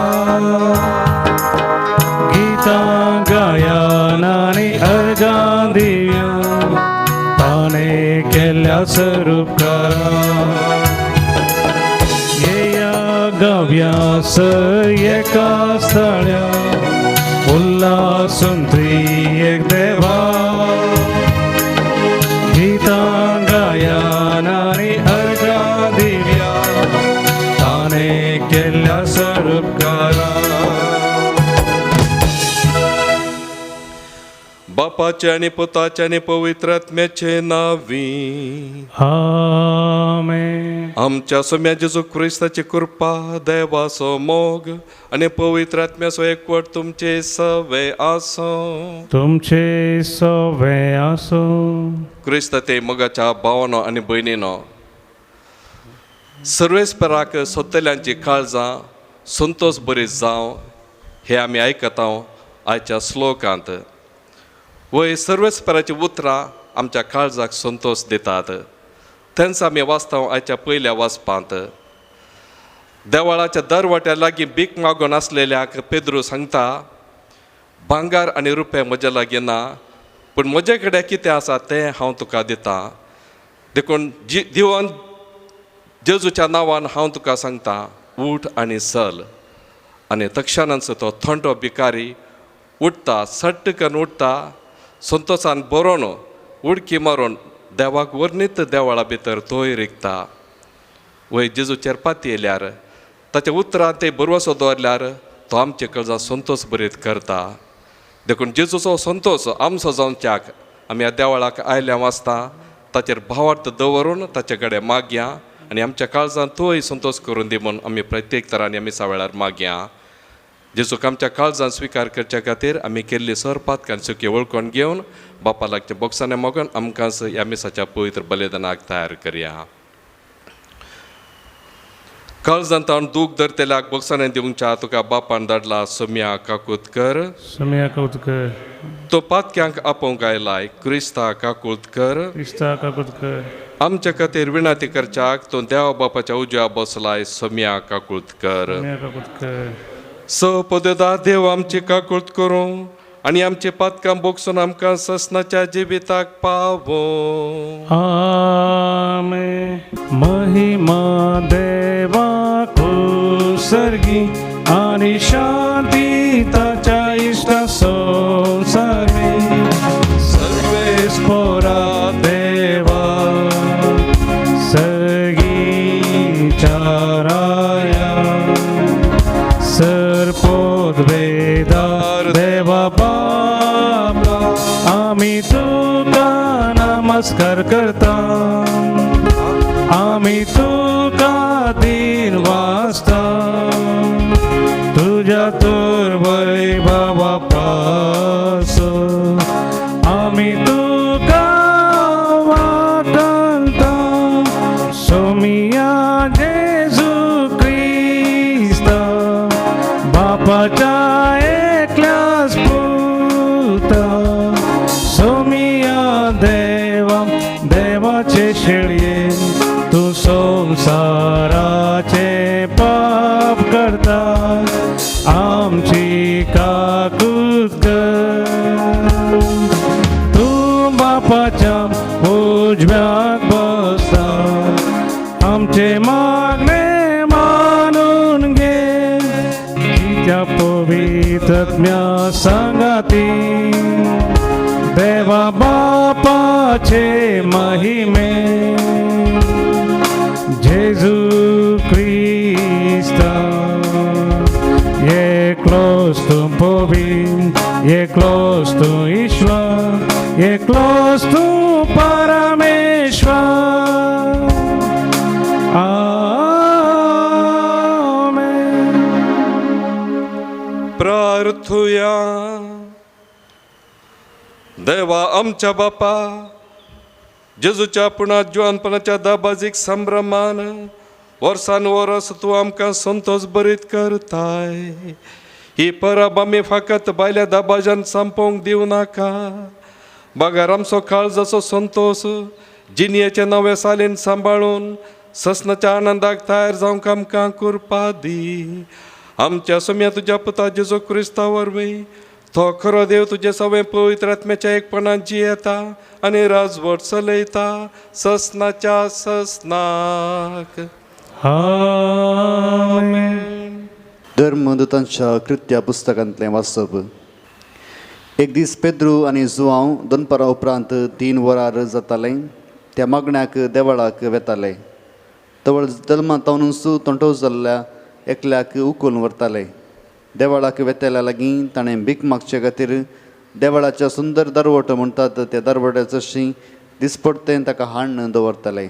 C: गीतां गायनांनी अर्गां दिव्या ताणे केल्या स्वरूपकारा येया गव्या सर एका स्थळ्या उल्हासून त्रिएक देवा गीतां गायनांनी अर्गां दिव्या ताणे केल्या स्वरूपकारा
B: बापाचे आणि पुताचे आणि पवित्र आत्म्याचे नावी
C: आमेन.
B: आमच्या सोम्या जेजू ख्रिस्ताची कृपा देवाचो मोग आणि पवित्र आत्म्याचो एकवट तुमचे सवे आसो
C: तुमचे सवे आसो.
B: क्रिस्त ते मोगाच्या भावानो आणि भयणीनो सर्वेस्पराक सोदतल्यांची काळजां संतोष बरी जावं हे आमी आयकता आयच्या श्लोकांत वय सर्वेस्पराची उतरां आमच्या काळजाक संतोष दितात. तेंच आमी वाचता आयच्या पयल्या वाचपांत देवाळाच्या दरवाट्या लागीं भीक मागून आसलेल्याक पेद्रू सांगता भांगार आनी रुपये म्हजे लागीं ना पूण म्हजे कडेन कितें आसा तें हांव तुका दितां देखून दिवन जेजूच्या नांवान हांव तुका सांगता उठ आनी चल. आनी तक्षणांचो तो थंडो भिकारी उठता सट्ट करून उठता संतोषान बरोवन उडकी मारून देवाक वर्णीत देवळा भितर तोय रिगता. वय जेजूचेर पाती येयल्यार ताच्या उतरां ते बरवसो दवरल्यार तो आमचे काळजां संतोष बरीत करता. देखून जेजूचो संतोष आमचो जावच्याक आमी ह्या देवळाक आयल्या वाचता ताचेर भावार्थ दवरून ताचे कडेन मागया आनी आमच्या काळजांत तोय संतोष करून दी म्हूण आमी प्रत्येक तरांनी आमी सावेळार मागया. जेजूक आमच्या काळजांत स्विकार करच्या खातीर आमी केल्ली सरपात सुखी वळखून घेवन बापा लागच्या बॉक्सांनी मोगोन आमकां ह्या मिसाच्या पवित्र बलिदानाक तयार करया. काळजांत हांव दूख धरतेल्याक बॉक्सांनी दिवंच्या तुका बापान धाडला सोम्या काकुतकर.
C: सोम्या काकुतकर.
B: तो पातक्यांक आपोवंक आयलाय क्रिस्ता काकुतकर.
C: क्रिस्ता काकुतकर.
B: आमच्या खातीर विनंती करच्याक तो देवा बापाच्या उजव्या बसलाय सोम्या काकुतकर.
C: सोम्या काकुतकर.
B: सपददा देव आमची काकूळट करूं आनी आमचे पातकां बोगसून आमकां ससनाच्या जिविताक पावो.
C: आमेन. महिमा देवाक सर्गी आणि शांती ताच्या इष्टा संसारी सर्वेस्परा देवा सर्गी चाराया सर्पोद्वेदार देवा बाबा आम्ही तुका नमस्कार करता. आम्ही तुका दिन वाजता तुझ्या तर वैभवा पास. आम्ही तुका वाटंता सोमिया जेजू क्रिस्ता बापाच्या एकल्याच पुता. सोमिया देवा देवाचे शेळये तू संसाराचे पाप करता आमची काकूत कर. तू बापाच्या उजव्याक बसता आमचे मागणे मानून घे. तिच्या पवित्रत्म्या संगाती देवा बापाचे महिमे जेजू क्रिस्ता ये क्लोज तू पवी ये क्लोज तू ईश्वर ये क्लोज तू परमेश्वर. आमेन.
B: प्रार्थुया. देवा आमच्या बापा जेजूच्या पुनर्जीवनपणाच्या दाबाजीक संभ्रमान वर्सान वर्स तूं आमकां संतोष बरीत करताय. ही परब आमी फकत भायल्या दाबाज्यान संपोवंक दिवं नाका. बागार आमचो काळ जसो संतोष जिनियेचे नवे सालेन सांबाळून ससनाच्या आनंदाक तयार जावंक आमकां करपा दी. आमच्या सोम्या तुज्या पुता जेजू क्रिस्ता वरवीं तो खरो देव तुजे सगळे पवित्र आत्म्याच्या एकपणान जियेता आनी राजवट चलयता ससनाच्या ससनाक.
C: आमेन.
E: धर्मदूतांच्या कृत्या पुस्तकांतलें वाचप. एक दीस पेद्रू आनी जुआंव दनपारां उपरांत 3 वरां जातालें. त्या मागण्याक देवळाक वेताले. तवळ जल्मांतावनूच तोंटो जाल्ल्या एकल्याक उखलून व्हरताले. देवळाक वेतेल्या लागीं ताणें भीक मागचे खातीर देवळाच्या सुंदर दरवट म्हणटात त्या दरवट्या जशी दिसपडतें ताका हाडून दवरताले.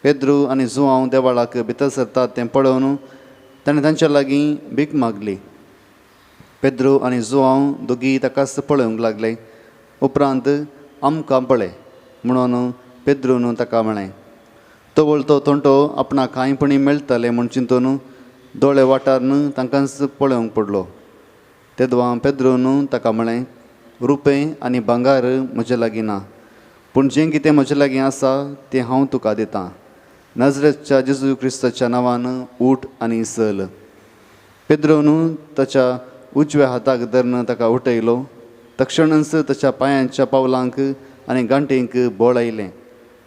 E: पेद्रू आनी जुआंव देवळाक भितर सरतात तें पळोवन ताणें तांच्या लागीं भीक मागली. पेद्रू आनी जुआंव दोगी ताकाच पळोवंक लागले. उपरांत आमकां पळय म्हणून पेद्रून ताका म्हळें. तवळ तो तोंटो आपणाक कांयपणी मेळटलें म्हूण चिंतून दोळे वाठारन तांकांच पळोवंक पडलो. तेदवा पेद्रून ताका म्हळें, रुपें आनी भांगार म्हजे लागीं ना, पूण जें कितें म्हजे लागीं आसा तें हांव तुका दितां. नाजरेतच्या जेजू क्रिस्ताच्या नांवान उठ आनी चल. पेद्रून ताच्या उजव्या हाताक धरून ताका उठयलो. तक्षणच ताच्या पांयांच्या पावलांक आनी गांठींक बोळ आयलें.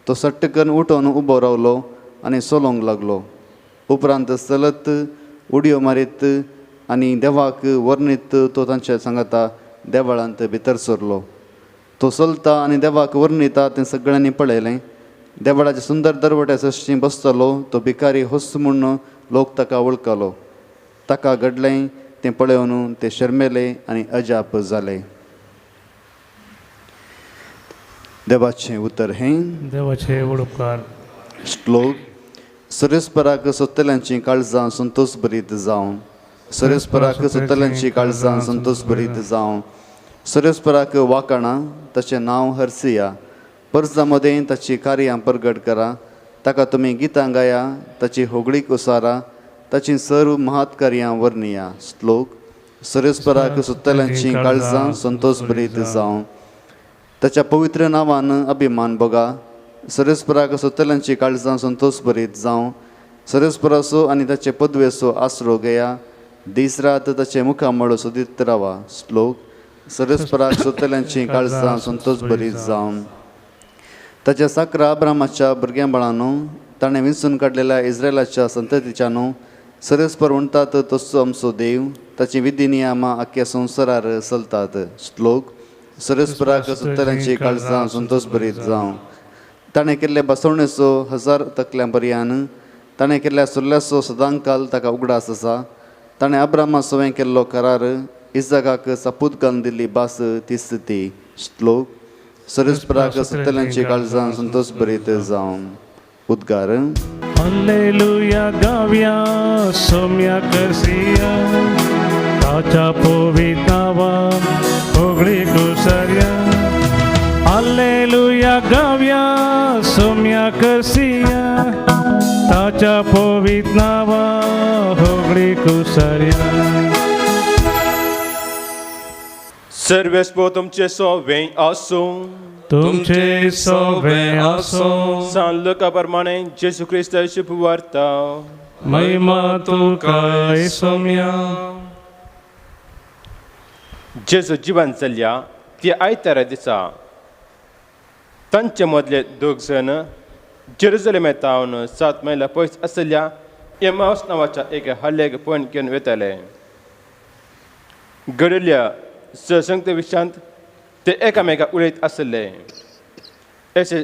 E: तो सट्ट करून उठोन उबो रावलो आनी चलोवंक लागलो. उपरांत चलत उडयो मारीत आनी देवाक वर्णीत तो तांच्या सांगाता देवळांत भितर सरलो. तो चलता आनी देवाक वर्णिता तें सगळ्यांनी पळयलें. देवळाच्या सुंदर दरवट्या सशी बसतलो तो भिकारी होस म्हूण लोक ताका वळखलो. ताका घडलें तें पळोवन ते शर्मेले आनी अजाप जाले. देवाचें उतर हें.
C: देवाचे उपकार.
E: श्लोक. सुरेस्पराक सोदतल्यांची काळजां संतोश भरीत जावं. सुरेस्पराक सोदतल्यांची काळजां संतोश भरीत जावं. सुरेस्पराक वाकणां ताचें नांव हर्सिया. पर्जा मदें ताची कार्यां प्रगट करा. ताका तुमी गितां गाया. ताची होगळीक उसारा. ताची सर्व महात कार्यां वर्णिया. श्लोक. सुरेस्पराक सोदतल्यांची काळजां संतोश भरीत जावं. ताच्या पवित्र नांवान अभिमान बगा. सुरेस्पराक सोदतल्यांची काळजां संतोश भरीत जावं. सुरेस्पराचो आनी ताचे पदवेचो आसरो घेया. दीस रात ताचे मुखामळ सोदीत रावा. श्लोक. सरस्पराक सोदतल्यांची काळजां संतोष बरी जावन. ताच्या साकरा अब्रामाच्या भुरग्यांबाळांनो ताणें विंचून काडलेल्या इस्रायलाच्या संततीच्यानो सरस्पर म्हणटात तसो आमचो देव. ताची विधी नियमां आख्या संवसारार चलतात. श्लोक. सरस्पराक सोदतल्यांची काळजां संतोष बरी जावं. ताणें केल्ले बसवणेचो 1000 तकल्यां पर्यान ताणें केल्ल्या सुर्ल्याचो सदांकाल ताका उगडास आसा. ताणें अब्रामा सोवें केल्लो करार इसाकाक सपूत घालून दिल्ली भास तीच ती. श्लोक. सरस्पराक सोदतल्यांची काळजां संतोष बरीत जावं. उद्गार.
C: हल्लेलुया गावया सोम्या करसिया ताच्या पवित्र नावा होगळी कुसर्या. हल्लेलुया गावया सोम्या करसिया ताच्या पवित्र नावा होगळी कुसर्या.
F: सर्वेस्पो तुमचे सोवें आसूं.
C: तुमचे सोवे आसो
F: सांग प्रमाणे जेसू ख्रिस्त शुभ वार्ता.
C: महिमा तुका सोम्या.
F: जेसू जिवन चल्ल्या ती आयतारा दिसा तांचे मदले 2 जण जेरुसलेमे तावन 7 मैला पयस आसलेल्या एमाउस नांवाच्या एका हल्लेक पॉयंट घेवन वेताले. घडिल्ल्या ससंगत विशांत ते एकामेका उलयत आसले. अशें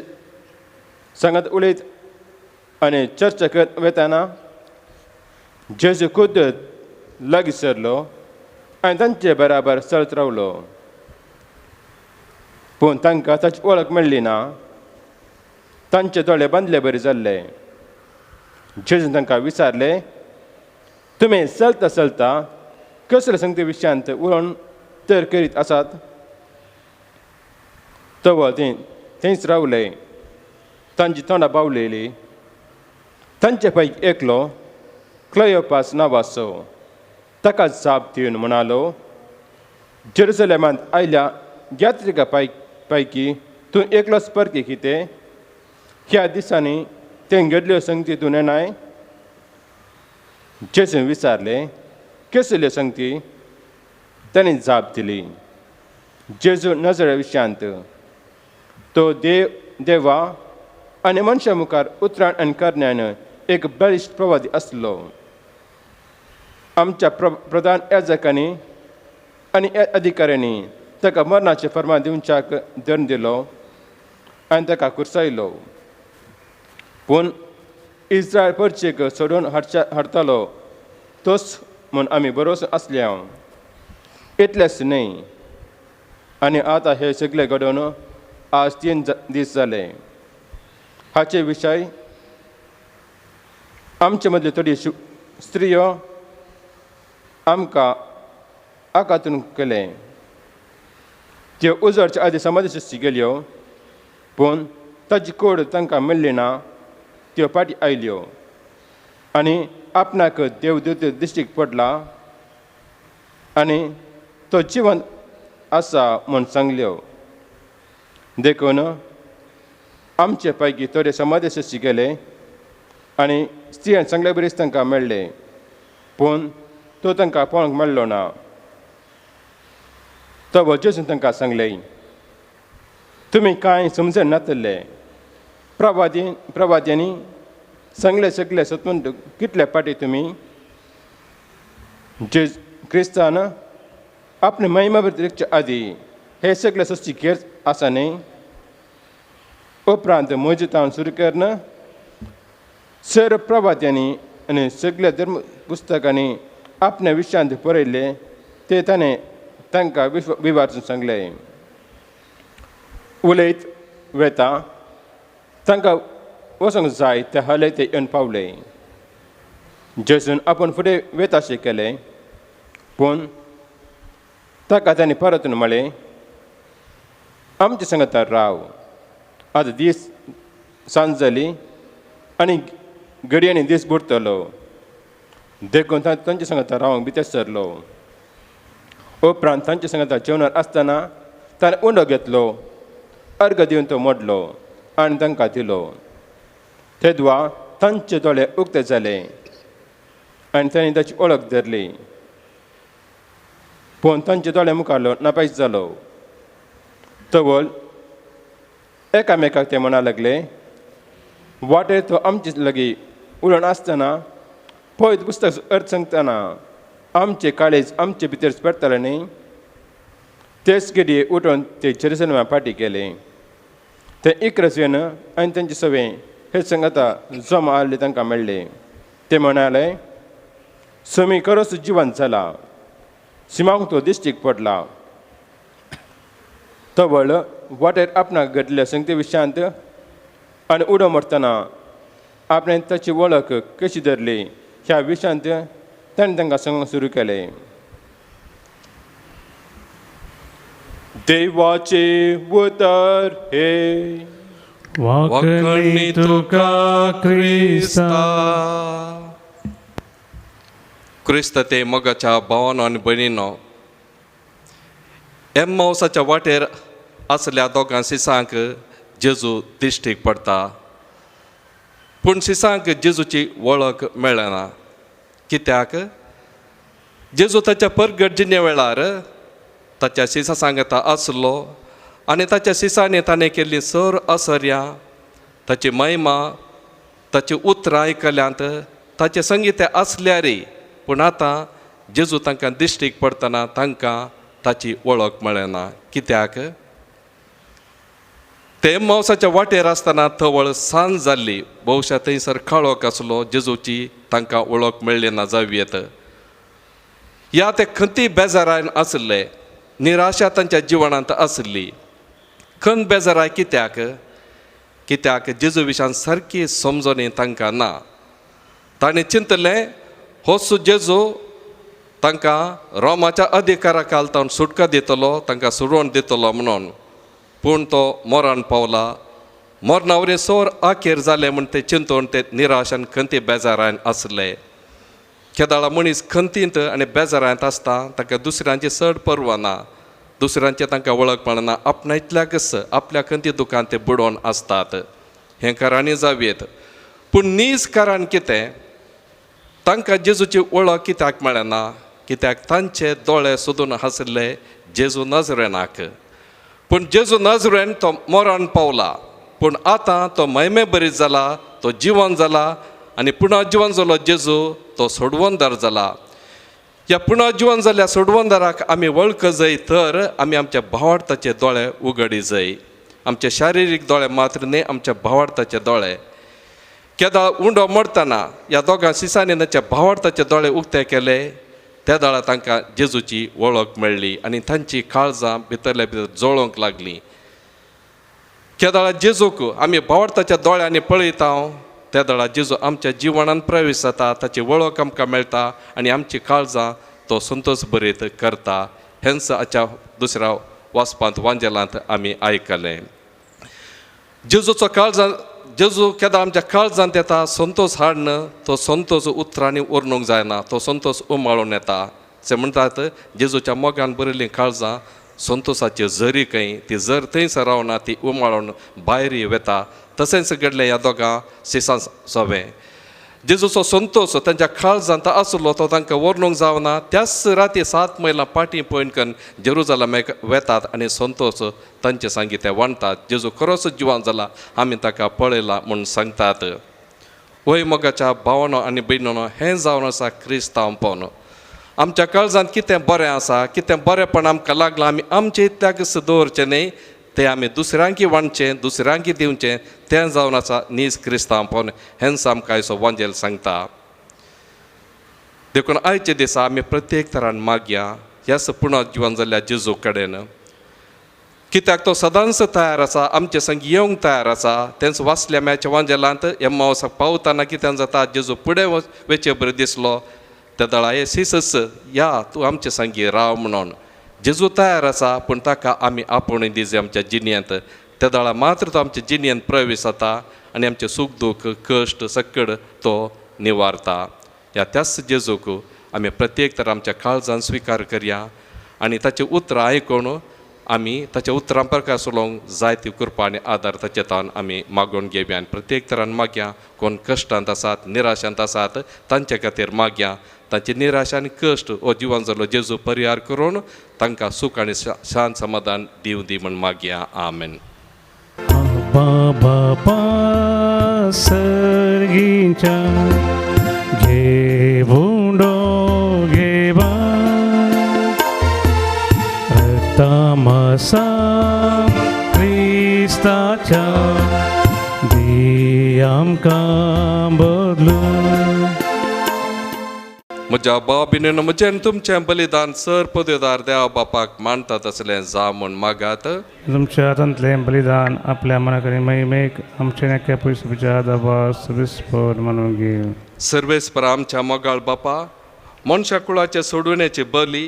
F: सांगत उलयत आनी चर्चा करत वेताना जेजू खुद लागीं सरलो आनी तांचे बराबर चलत रावलो. पूण तांकां ताची वळख मेळ्ळी ना. तांचे दोळे बांदले बरे जाल्ले. जेजून तांकां विचारले, तुमी चलता चलता कसले संगती विशयांत उलोवन तर करीत आसात. तवळ थंयच रावले. तांची तोंडां बावलेली. तांचे पैकी एकलो क्लयोपास नांवाचो ताका जाप दिवन म्हणालो, जेरुसलेमांत आयल्या यात्रिका पैकी तूं एकलोच परकी कितें? ह्या दिसांनी तें घडल्यो संगती तूं नेनाय? जेजून विचारले, कसल्यो संगती? ताणें जाप दिली, जेजू नजरे विशयांत तो देवा आनी मनशा मुखार उतराण आनी करण्यान एक बलिश्ट प्रवादी आसलो. आमच्या प्रधान याजकांनी आनी अधिकाऱ्यांनी ताका मरणाचें फर्मान दिवच्याक धरून दिलो आनी ताका कुरसायलो. पूण इस्रायल परचेक सोडून हाडटालो तोच म्हूण आमी भरोसो आसल्या. इतलेंच न्हय, आनी आतां हे सगळे घडोवन आज 3 दीस जाले. हाचे विशय आमचे मदले थोडी स्त्रियो आमकां आकातून केले. त्यो उजवाडच्या आदी समाधीशी गेल्यो, पूण ताची कोड तांकां मेळ्ळी ना. त्यो फाटी आयल्यो आनी आपणाक देवदूत दिश्टीक पडला आनी तो जिवंत आसा म्हूण सांगल्यो. देखून आमचे पैकी थोडे समाधीशी गेले आनी स्त्रियान सांगले बरेच तांकां मेळ्ळे, पूण तो तांकां पळोवंक मेळ्ळो ना. तो जेजून तांकां सांगले, तुमी कांय समजून नातले. प्रवाद्यांनी सांगले सगळे सत्वन कितले फाटी तुमी जे क्रिस्तान आपणे महिमा व्यतिरिक्तच्या आदी हे सगळे सस्ती घेर आसा न्ही. उपरांत मोजितान सुरू करून सर प्रवाद्यांनी आनी सगळ्या धर्म पुस्तकांनी आपल्या विशयांत बरयले ते ताणें तांकां विवाचून सांगले. उलयत वेता तांकां वचूंक जाय ते हाले ते येवन पावले. जेजून आपूण फुडें वेताशें केलें, पूण ताका ताणें परतून म्हळें, आमचे सांगता राव. आतां दीस सांज जाली आनी घडयांनी दीस बुडतलो. देखून तांचे सांगता रावंक भितर सरलो. उपरांत तांचे सांगता जेवणार आसतना ताणें उंडो घेतलो, अर्घ दिवन तो मोडलो आनी तांकां दिलो. तेदवा तांचे दोळे उक्ते जाले आनी तांणी ताची वळख धरली पूण तांचे दोळे मुखारलो नापायस जालो. तवल एकामेकाक ते म्हणा लागले, वाटेर तो आमचे लागीं उलवण आसतना पळयत पुस्तक अर्थ सांगतना आमचे काळेज आमचे भितर स्पडटाले न्ही. तेच घडये उठून ते जेरुसलेमा फाटी गेले. ते इकरसवेन आनी तांचे सवे हे संगता जमा आसले तांकां मेळ्ळे. ते म्हणाले, समी खरोच जिवंत जाला, सिमांक तो दिश्टीक पडला. तवळ वाटेर आपणाक घडलेल्या संगते विशयांत आनी उडो मारतना आपणें ताची वळख कशी धरली ह्या विशयांत ताणें तांकां सांगूंक सुरू केलें. देवाचे उतर हे
C: वाकणी तुका क्रिस्ता.
B: क्रिस्त ते मोगाच्या भावानो आनी भयणीनो, एम्माउसाच्या वाटेर आसल्या दोगां सिसांक जेजू दिश्टीक पडटा. पूण सिसांक जेजूची वळख मेळना. कित्याक? जेजू ताच्या परगट जिणे वेळार ताच्या सिसा सांगता आसलो आनी ताच्या सिसांनी ताणें केल्लीं सर असर्यां, ताची महिमा, ताची उतरां आयकल्यांत ताचें संगीत आसल्यारय पूण आतां जेजू तांकां दिश्टीक पडटना तांकां ताची वळख मेळना. कित्याक? ते मावसाच्या वाटेर आसतना थवळ सांज जाल्ली. भोवशा थंयसर काळोख आसलो. जेजूची तांकां वळख मेळ्ळी ना जावी येत. ह्या ते खंती बेजारान आसले, निराशा तांच्या जिवनांत आसली. खंत बेजाराय कित्याक? कित्याक जेजू विशयान सारकी समजोनी तांकां ना. ताणें चिंतलें होच जेजू तांकां रोमाच्या अधिकारा खालतावन सुटका दितलो, तांकां सोडून दितलो म्हणून. पूण तो मोरान पावला. मोरनावरी सोर आखेर जालें म्हूण ते चिंतून ते निराशान खंती बेजारान आसले. केदाळा मनीस खंतींत आनी बेजारांत आसता ताका दुसऱ्यांची चड पर्वा ना. दुसऱ्यांचे तांकां वळख मेळना. आपणांतल्याकच आपल्या खंती दुखांत ते बुडोवन आसतात. हें कारांनी जावयेत. पूण नीज कारण कितें? तांकां जेजूची वळख कित्याक मेळना? कित्याक तांचे दोळे सोदून आसले जेजू नजरेनाक. पूण जेजू नजरेन तो मोरान पावला. पूण आतां तो महिमे बरी जाला, तो जिवंत जाला आनी पुना जिवंत जालो जेजू तो सोडवंदार जाला. ह्या पुना जिवंत जाल्ल्या सोडवंदाराक आमी वळख जाय तर आमी आमच्या भावार्थाचे दोळे उगडी जाय. आमचे शारिरीक दोळे मात्र न्ही, आमच्या भावार्थाचे दोळे. केदाळ उंडो मोडटना ह्या दोगां सिसांनी ताच्या भावार्थाचे दोळे उक्ते केले. त्या दाळा तांकां जेजूची वळख मेळ्ळी आनी तांची काळजां भितरल्या भितर जळोवंक लागलीं. केदाळा जेजूक आमी भावार्थाच्या दोळ्यांनी पळयता, त्या दाळा जेजू आमच्या जिवनांत प्रवेश जाता, ताची वळख आमकां मेळटा आनी आमची काळजां तो संतोश भरीत करता. हेंच आजच्या दुसऱ्या वाचपांत वांजेलांत आमी आयकलें. जेजूचो काळजां जेजू केदां आमच्या काळजांत येता संतोश हाडन, तो संतोश उतरांनी उरनूंक जायना, तो संतोश उमाळून येता. ते म्हणटात जेजूच्या मोगान बरयलीं काळजां संतोशाची झरी खंय, ती झर थंयसर रावना, ती उमाळून भायर वेता. तशेंच घडलें ह्या दोगां सिसां सोबे. जेजूचो संतोश तांच्या काळजांत आसलो तो तांकां व्हरनूंक जावना. त्याच राती 7 मैलां पाटी पळयन करून जेरुजालेमाक वेतात आनी संतोश तांचे सांगी ते वांडटात. जेजू खरोच जिवंत जाला, आमी ताका पळयला म्हूण सांगतात. वय मोगाच्या भावानो आनी भयणीनो, हें जावन आसा क्रिस्तांवपण. आमच्या काळजांत कितें बरें आसा, कितें बरेंपण आमकां लागलां, आमी आमचे इत्याकच दवरचें न्ही, तें आमी दुसऱ्यांकी वांडचें, दुसऱ्यांकी दिवचें, तें जावन आसा नीज क्रिस्तांवपण. हेंच आमकां आयचो वांजेल सांगता. देखून आयचे दिसा आमी प्रत्येक तरान मागया ह्याच पुना जिवंत जाल्ल्या जेजू कडेन. कित्याक तो सदांच तयार आसा, आमचे संगी येवंक तयार आसा. तेंच वाचल्या मॅच्या वांजेलांत एम्माउसाक पावतना कितें जाता, जेजू फुडें वेचे बरें दिसलो. त्या दळा हे सिसस या तूं आमचे संगी राव म्हणून. जेजू तयार आसा, पूण ताका आमी आपुणूय दिजे आमच्या जिणेंत. त्या दळा मात्र तो आमच्या जिणेंत प्रवेश जाता आनी आमचे सूख दूख कश्ट सकड तो निवारता. ह्या त्याच जेजूक आमी प्रत्येक तर आमच्या काळजान स्विकार करया आनी ताचें उतर आयकून आमी ताच्या उतरां प्रकाश उलोवंक जायती कृपा आनी आदार ताचे तान आमी मागून घेवया आनी प्रत्येक तरान मागया कोण कश्टांत आसात निराशांत आसात तांचे खातीर मागया तांची निराशा आनी कश्ट हो जिवन जालो जेजू परिहार करून तांकां सुख आनी शांत समाधान दिवं दी म्हण मागया आमेन.
C: बाबा सर्गीच्या घे भुंडो घेवा रक्तामसा क्रिस्ताच्या दी आमकां बदलून.
B: म्हज्या बाबिनेन म्हजें तुमचें बलिदान सर पदवेदार देवा बापाक मानतात असलें जा म्हूण मागात.
C: तुमच्या हातांतलें बलिदान आपल्या मनाकडेन महिमेक आमच्या नेक्या पयसुच्या आदाबास विस्फोट म्हणून घे.
B: सर्वेस्पर आमच्या मोगाळ बापा मनशा कुळाचे सोडवण्याची बली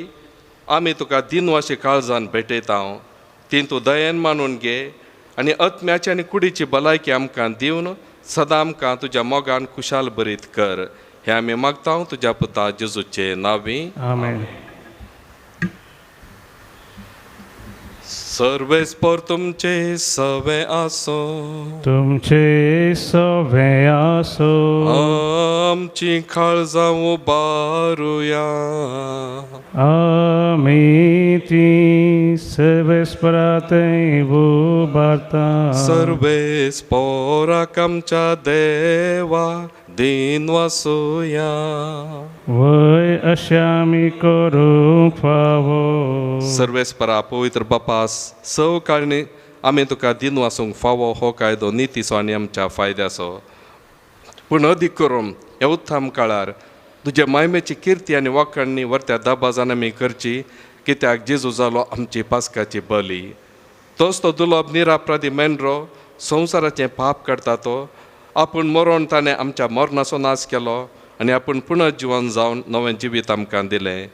B: आमी तुका दिनवाशी काळजान भेटयता ती तूं दयेन मानून घे आनी आत्म्याची आनी कुडीची भलायकी आमकां दिवन सदां आमकां तुज्या मोगान खुशाल बरीत कर. हे आमी मागता तुज्या पुता जेजूचे नांवी
C: आमेन.
B: सर्वेस्पर तुमचे सवे आसो
C: तुमचे सवे आसो
B: आमची काळजां उबारुया
C: आमी ती सर्वेस्परात उबारता.
B: सर्वेस्पराक आमच्या देवा दिन वासुया
C: वय अशें आमी करूंक फावो.
B: सर्वेस्परा पवित्र बापास सव काळणी आमी तुका दिन वासूंक फावो हो कायदो नितीसो आनी आमच्या फायद्याचो पूण अदीक करून ह्या उत्थाम काळार तुजे मायमेची किर्ती आनी वाखाणणी वर्त्या दाबाजान आमी करची कित्याक जेजू जालो आमची पास्काची बली. तोच तो दुर्लभ निरापराधी मेंढरो संवसाराचें पाप करता तो आपूण मरोन ताणें आमच्या मरणाचो नाश केलो आनी आपूण पुनः जिवन जावन नवें जिवीत आमकां दिलें.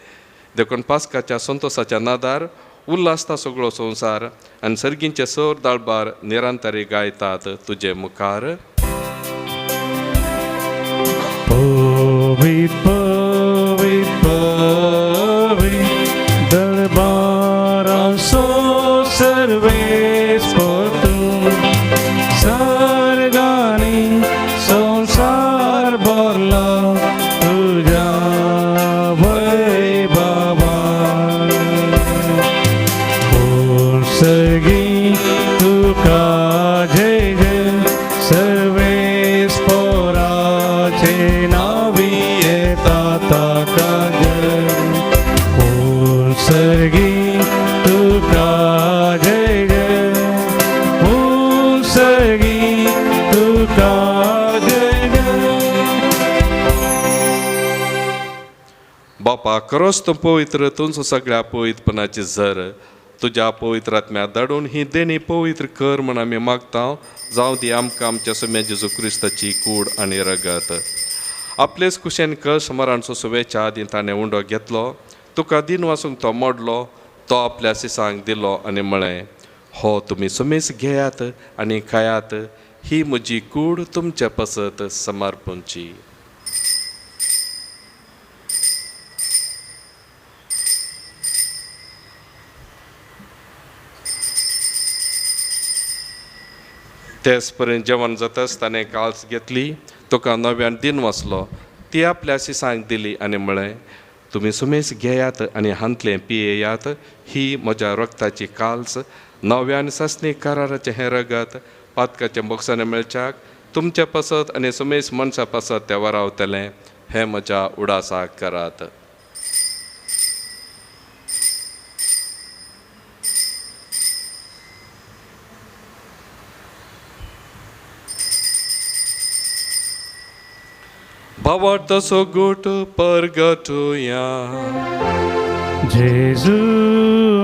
B: देखून पास्काच्या संतोशाच्या नादार उल्हासता सगळो संवसार आनी सर्गींचे सर दाळबार निरंतरी गायतात तुजे मुखार.
C: पवित पवित पवित दरबारांचो सर्वेस्पर तूं सर्गांनी संवसार भरलो तुज्या वैभवान. सर्गी तुका जय जय सर्वेस्पराचे नावी येता ताका जय. सर्गी तुका जय जय सर्गी तुका जय जय.
B: बापा खरोच तूं पवित्र तुमचो सगळ्या पवित्रपणाची झर तुज्या पवित्र आत्म्या धाडून ही देणी पवित्र कर म्हण आमी मागता. जावं दी आमकां आमच्या सुम्या जेजू क्रिस्ताची कूड आनी रगत. आपलेच कुशेन कश मरांचो सुवेच्या आदी ताणें उंडो घेतलो तुका दिन वासूंक तो मोडलो तो आपल्या सिसांक दिलो आनी म्हळें हो तुमी सुमेस घेयात आनी खायात ही म्हजी कूड तुमच्या पसत समर्पूंची. तेच पर्यंत जेवण जाताच ताणें काल्स घेतली तुका नव्यान दिन वाचलो ती आपल्या सिसांक दिली आनी म्हळें तुमी सुमेस घेयात आनी हांतलें पियेयात ही म्हज्या रक्ताची काल्स नव्यान सस्नी कराराचें हें रगत पातकाचें बोक्साने मेळच्याक तुमच्या पसत आनी सुमेस मनशा पसत तें वरावतलें हें म्हज्या उडासाक करात. भावार्थाचो गोट परगटुया.
C: जेजू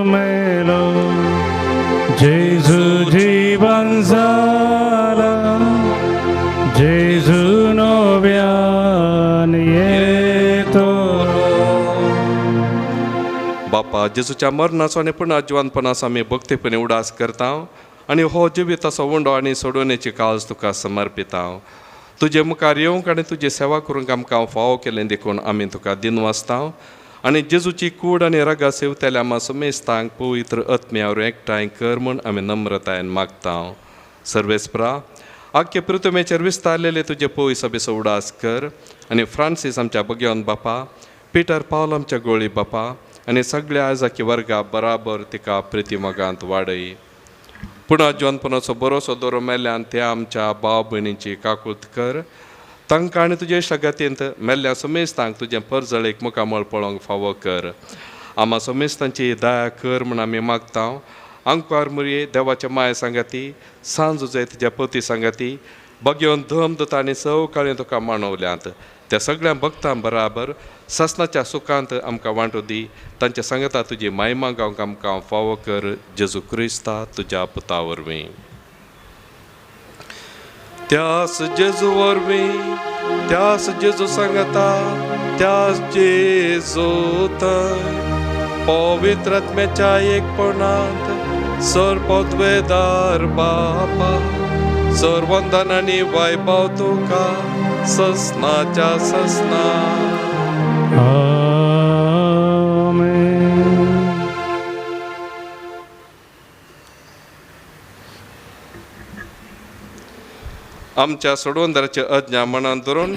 C: मेलो जेजू जीवन जाला जेजू नव्यान येतो.
B: बापा जेजूच्या मरणाचो आनी पुन्हा जिवंतपणाचो आमी भक्तीपणी उडास करता आनी हो जिविताचो उंडो आनी सोडवण्याची काळज तुका समर्पिता. तुजे मुखार येवंक आनी तुजी सेवा करूंक आमकां फावो केलें देखून आमी तुका दिन वाचता आनी जेजूची कूड आनी रगा सेवताले आम्हा समेस्तांक पवित्र आत्म्यावर एकठांय कर म्हूण आमी नम्रतायेन मागता. सर्वेस्परा आख्खे पृथ्वीचेर विस्तारलेले तुजे पळय सभेचो उडास कर आनी फ्रांसीस आमच्या भगयोन बापा, पिटर पावल आमच्या गोळी बापा आनी सगळ्या आयजाकी वर्गा बराबर तिका प्रितीमोगांत वाडय. पुणा जोनपणाचो बरोसो दोरो मेल्ल्यान त्या आमच्या भाव भयणींची काकुळट कर. तांकां आनी तुजे शगतींत मेल्ल्या समेस्तांक तुजें परजळेक मुखामळ पळोवंक फावो कर. आम्हा समेस्तांची दया कर म्हूण आमी मागता. आंकवार मुरये देवाच्या माय सांगाती, सांज उजय तुज्या पती सांगाती, भगयोन धम दोता आनी सवकाळी तुका मांडवल्यांत. त्या सगळ्या भक्तां बराबर ससनाच्या सुखांत आमकां वांटो दी. तांच्या सांगता तुजी महिमा गावंक आमकां फावो कर. जेजू क्रिस्ता तुज्या पुता वरवीं. त्यास जेजू वरवीं, त्यास जेजू सांगता, त्यास जेजू पवित्र आत्म्याच्या एकपणांत सर्वोद्वेदार बापा, सर्वंदन आनी वैभव तुका ससनाच्या ससना. आमच्या सोडवंदराचे अज्ञा मनान धरून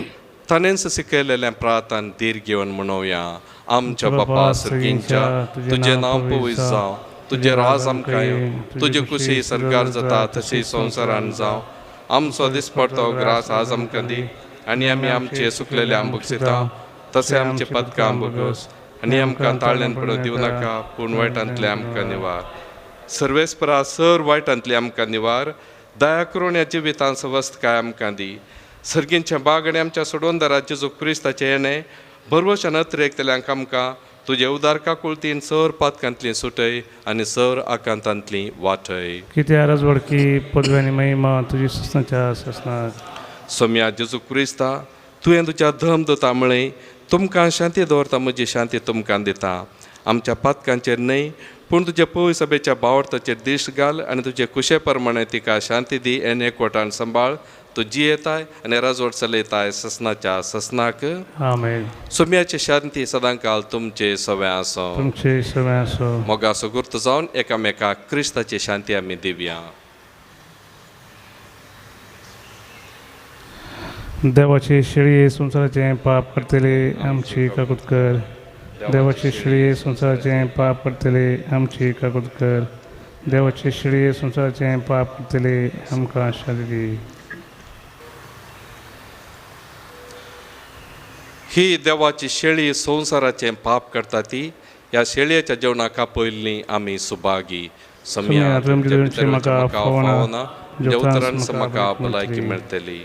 B: ताणेंच शिकयलेल्या प्रार्थान धीर घेवन म्हणोवया. आमच्या बापा सर्गींच्या तुजें नांव पवित्र जावं, तुजें राज आमकां येवं, तुजी कुशी सरकार जाता तशी संवसारान जावं. आमचो दिसपडतो ग्रास आज आमकां दी आनी आमी आमचे सुकलेले बक्षिता तशें आमचे पदकां बगस आनी आमकां ताळ्यान पडूं दिवं नाका, पूण वायटांतले आमकां निवार. सर्वेस्परा सर वायटांतले आमकां निवार. दया करून ह्या जिवितांत स्वस्थ काय आमकां दी. सर्गींच्या बाग आनी आमच्या सोडवंदरा जेजू क्रिस्ताचें येणें बरवशा नत्रेकतल्यांक आमकां तुजे उदार काकुळतीन सर पातकांतली सुटय आनी सर आकांतांतली वाटय.
C: कित्या राजवडकी पदव्यांनी महिमा तुजी ससनाच्या ससनाक.
B: सोम्या जेजू क्रिस्ता तुवें तुज्या धम दोता म्हळें तुमकां शांती दवरता, म्हजी शांती तुमकां दिता. आमच्या पातकांचेर न्हय पूण तुजे पळय सभेच्या बावर्थाचेर दिश्ट घाल आनी तुजे कुशे प्रमाणे तिका शांती दी. एन एकवटान सांबाळ. तूं जियेताय आनी राजवट चलयताय ससनाच्या ससनाक.
C: आमेन.
B: सोम्याची शांती सदांकाल तुमचे सवे आसो.
C: तुमचे सवे आसो.
B: मोगाचो गुर्त जावन एकामेकाक क्रिस्ताची शांती आमी दिवया.
C: देवाची शिळी संसाराचें पाप करतले आमची काकूट कर. देवाची शिळी संसाराचें पाप करतले आमची काकूट कर. देवाची शिळी संसाराचें पाप करतले आमकां शांती दी.
B: ही देवाची शेळी संवसाराचें पाप करता ती. ह्या शेळयेच्या जेवणाका पयलीं आमी सुभागी. सम्या म्हाका फावना जेवतरान म्हाका भलायकी मेळटली.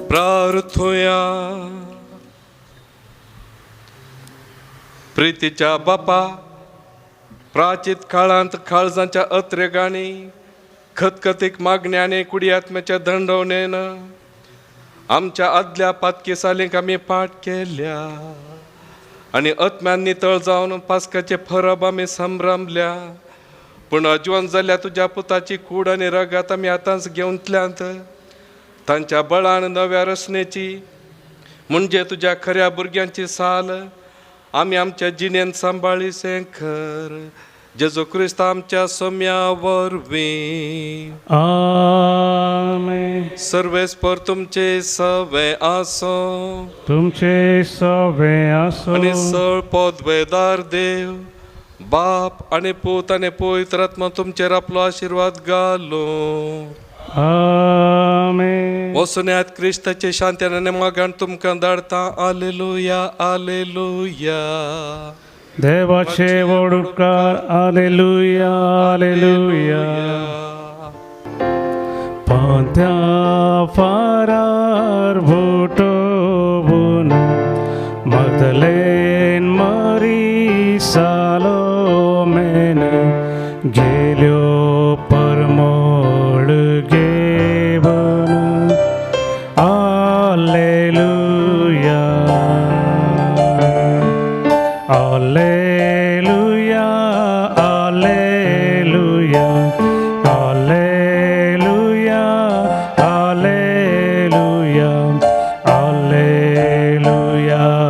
B: प्रार्थुया. प्रितीच्या बापा, प्राचीत काळांत काळजांच्या अत्रेगांनी खतखतीक मागण्याने कुडी आत्म्याच्या दंडवणेन आमच्या आदल्या पातकी सालींक आमी पाठ केल्या आनी आत्म्यान नितळ जावन पास्काचे फरब आमी संभ्रमल्या. पूण अजवान जाल्ल्या तुज्या पुताची कूड आनी रगात आमी आतांच घेवंतल्यांत. तांच्या बळान नव्या रचनेची म्हणजे तुज्या खऱ्या भुरग्यांची साल आमी आमच्या जिणेन सांबाळी सेंखर. जेजू क्रिस्त आमच्या सोम्या वरवीं.
C: आमेन.
B: सर्वेस्पर तुमचे सवे आसो.
C: तुमचे सवे आसो.
B: आनी सळ पदवेदार देव बाप आनी पूत आनी पवित्र आत्मा तुमचेर आपलो आशिर्वाद घालो.
C: आमेन.
B: वसुन्यात क्रिस्ताचे शांतीन आनी मोगान तुमकां धाडटा. आलेलुया आलेलुया.
C: देवाचे व्हड उपकार. आलेलुया आलेलुया. पांत्या फारार भोटोबून मगदलेन मरी सालोमेन गेल्यो परमोळ घेवन. आलेलुया आलेलुया आलेलुया आलेलुया आलेलुया. या